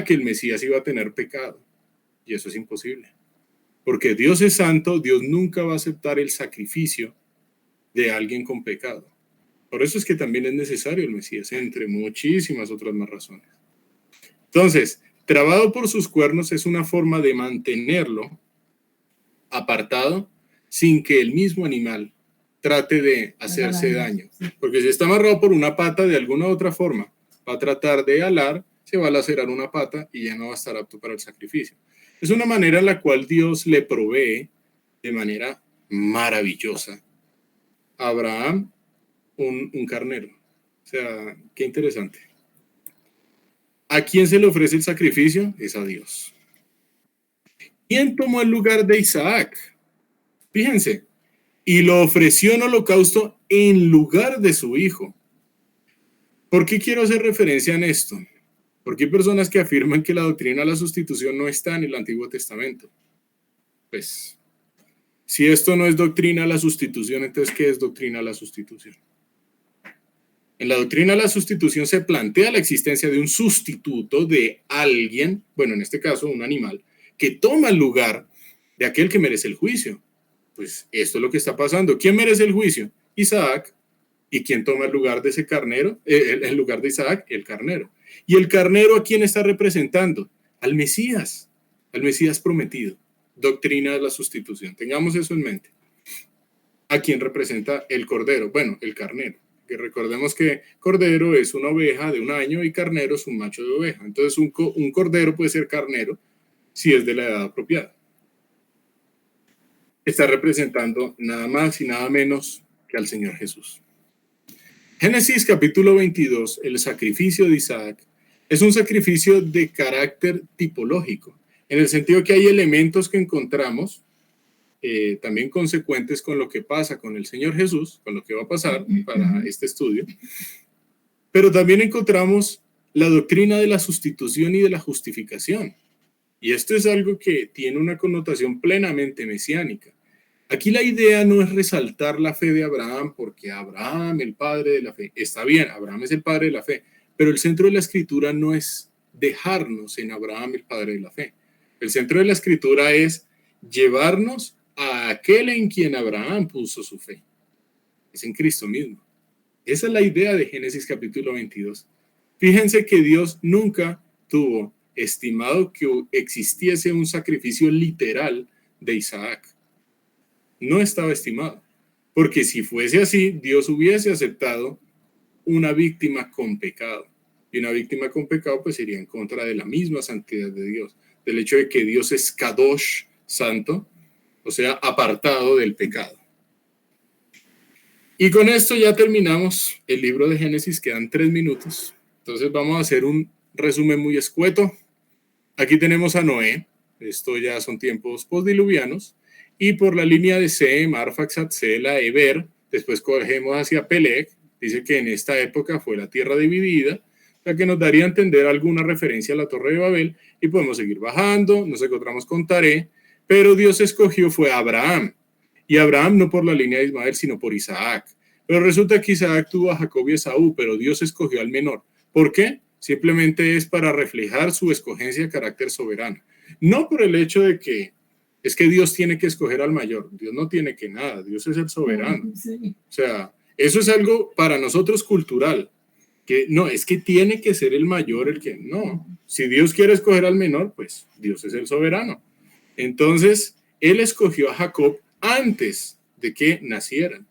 que el Mesías iba a tener pecado. Y eso es imposible. Porque Dios es santo, Dios nunca va a aceptar el sacrificio de alguien con pecado. Por eso es que también es necesario el Mesías, entre muchísimas otras más razones. Entonces, trabado por sus cuernos es una forma de mantenerlo apartado sin que el mismo animal trate de hacerse daño. Porque si está amarrado por una pata, de alguna u otra forma, va a tratar de alar, se va a lacerar una pata y ya no va a estar apto para el sacrificio. Es una manera en la cual Dios le provee de manera maravillosa a Abraham un carnero. O sea, qué interesante. ¿A quién se le ofrece el sacrificio? Es a Dios. ¿Quién tomó el lugar de Isaac? Fíjense, y lo ofreció en holocausto en lugar de su hijo. ¿Por qué quiero hacer referencia en esto? Porque hay personas que afirman que la doctrina de la sustitución no está en el Antiguo Testamento. Pues, si esto no es doctrina de la sustitución, entonces, ¿qué es doctrina de la sustitución? En la doctrina de la sustitución se plantea la existencia de un sustituto de alguien, bueno, en este caso un animal, que toma el lugar de aquel que merece el juicio. Pues esto es lo que está pasando. ¿Quién merece el juicio? Isaac. ¿Y quién toma el lugar de ese carnero? El lugar de Isaac, el carnero. ¿Y el carnero a quién está representando? Al Mesías prometido. Doctrina de la sustitución. Tengamos eso en mente. ¿A quién representa el cordero? Bueno, el carnero. Que recordemos que cordero es una oveja de un año y carnero es un macho de oveja. Entonces un cordero puede ser carnero si es de la edad apropiada. Está representando nada más y nada menos que al Señor Jesús. Génesis capítulo 22, el sacrificio de Isaac, es un sacrificio de carácter tipológico, en el sentido que hay elementos que encontramos también consecuentes con lo que pasa con el Señor Jesús, con lo que va a pasar para este estudio, pero también encontramos la doctrina de la sustitución y de la justificación. Y esto es algo que tiene una connotación plenamente mesiánica. Aquí la idea no es resaltar la fe de Abraham, porque Abraham, el padre de la fe, está bien, Abraham es el padre de la fe, pero el centro de la escritura no es dejarnos en Abraham, el padre de la fe. El centro de la escritura es llevarnos a aquel en quien Abraham puso su fe. Es en Cristo mismo. Esa es la idea de Génesis capítulo 22. Fíjense que Dios nunca tuvo estimado que existiese un sacrificio literal de Isaac. No estaba estimado, porque si fuese así, Dios hubiese aceptado una víctima con pecado. Y una víctima con pecado pues iría en contra de la misma santidad de Dios, del hecho de que Dios es Kadosh, santo, o sea, apartado del pecado. Y con esto ya terminamos el libro de Génesis, quedan 3 minutos. Entonces vamos a hacer un resumen muy escueto. Aquí tenemos a Noé, esto ya son tiempos postdiluvianos, y por la línea de Sem, Arfaxad, Sela, Eber, después cogemos hacia Peleg, dice que en esta época fue la tierra dividida, la que nos daría a entender alguna referencia a la Torre de Babel, y podemos seguir bajando, nos encontramos con Taré, pero Dios escogió fue a Abraham, y Abraham no por la línea de Ismael, sino por Isaac. Pero resulta que Isaac tuvo a Jacob y Esaú, pero Dios escogió al menor. ¿Por qué? Simplemente es para reflejar su escogencia de carácter soberano. No por el hecho de que es que Dios tiene que escoger al mayor. Dios no tiene que nada, Dios es el soberano. Sí. O sea, eso es algo para nosotros cultural, que no, es que tiene que ser el mayor el que, no. Si Dios quiere escoger al menor, pues Dios es el soberano. Entonces, Él escogió a Jacob antes de que nacieran.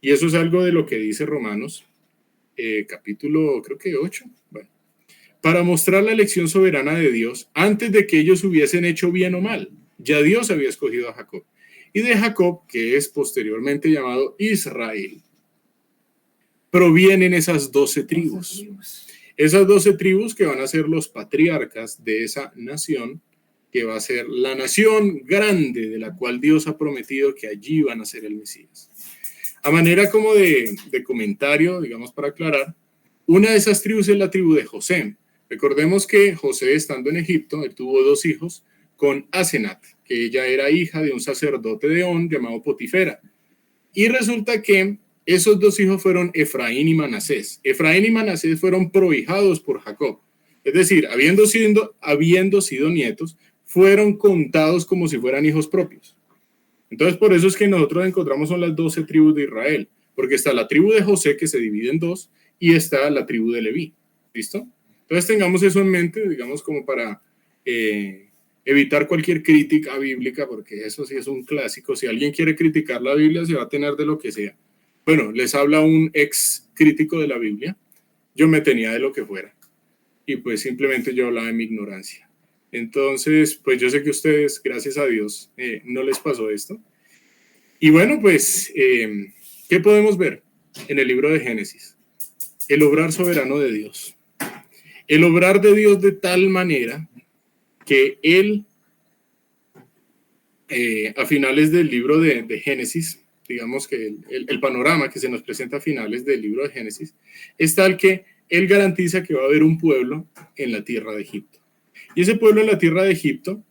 Y eso es algo de lo que dice Romanos, capítulo, creo que 8. Bueno, para mostrar la elección soberana de Dios antes de que ellos hubiesen hecho bien o mal. Ya Dios había escogido a Jacob. Y de Jacob, que es posteriormente llamado Israel, provienen esas 12 tribus. Esas 12 tribus que van a ser los patriarcas de esa nación, que va a ser la nación grande de la cual Dios ha prometido que allí van a ser el Mesías. A manera como de comentario, digamos para aclarar, una de esas tribus es la tribu de José. Recordemos que José, estando en Egipto, él tuvo 2 hijos con Asenat, que ella era hija de un sacerdote de On llamado Potifera. Y resulta que esos 2 hijos fueron Efraín y Manasés. Efraín y Manasés fueron prohijados por Jacob. Es decir, habiendo sido nietos, fueron contados como si fueran hijos propios. Entonces, por eso es que nosotros encontramos son las 12 tribus de Israel, porque está la tribu de José, que se divide en 2, y está la tribu de Leví. ¿Listo? Entonces, tengamos eso en mente, digamos, como para evitar cualquier crítica bíblica, porque eso sí es un clásico. Si alguien quiere criticar la Biblia, se va a tener de lo que sea. Bueno, les habla un ex crítico de la Biblia. Yo me tenía de lo que fuera. Y pues simplemente yo hablaba de mi ignorancia. Entonces, pues yo sé que ustedes, gracias a Dios, no les pasó esto. Y bueno, pues, ¿qué podemos ver en el libro de Génesis? El obrar soberano de Dios. El obrar de Dios de tal manera que Él, a finales del libro de Génesis, digamos que el panorama que se nos presenta a finales del libro de Génesis, es tal que Él garantiza que va a haber un pueblo en la tierra de Egipto. Y ese pueblo en la tierra de Egipto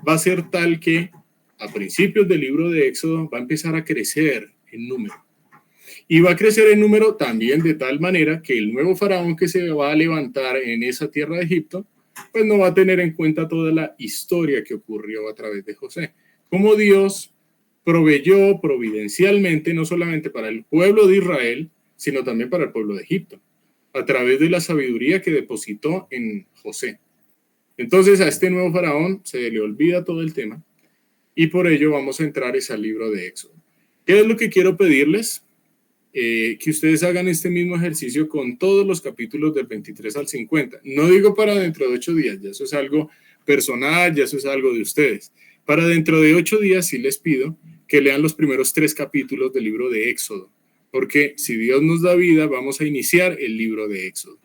va a ser tal que a principios del libro de Éxodo va a empezar a crecer en número. Y va a crecer en número también de tal manera que el nuevo faraón que se va a levantar en esa tierra de Egipto, pues no va a tener en cuenta toda la historia que ocurrió a través de José. Como Dios proveyó providencialmente no solamente para el pueblo de Israel, sino también para el pueblo de Egipto, a través de la sabiduría que depositó en José. Entonces a este nuevo faraón se le olvida todo el tema y por ello vamos a entrar al libro de Éxodo. ¿Qué es lo que quiero pedirles? Que ustedes hagan este mismo ejercicio con todos los capítulos del 23 al 50. No digo para dentro de 8 días, ya eso es algo personal, ya eso es algo de ustedes. Para dentro de 8 días sí les pido que lean los primeros 3 capítulos del libro de Éxodo. Porque si Dios nos da vida, vamos a iniciar el libro de Éxodo.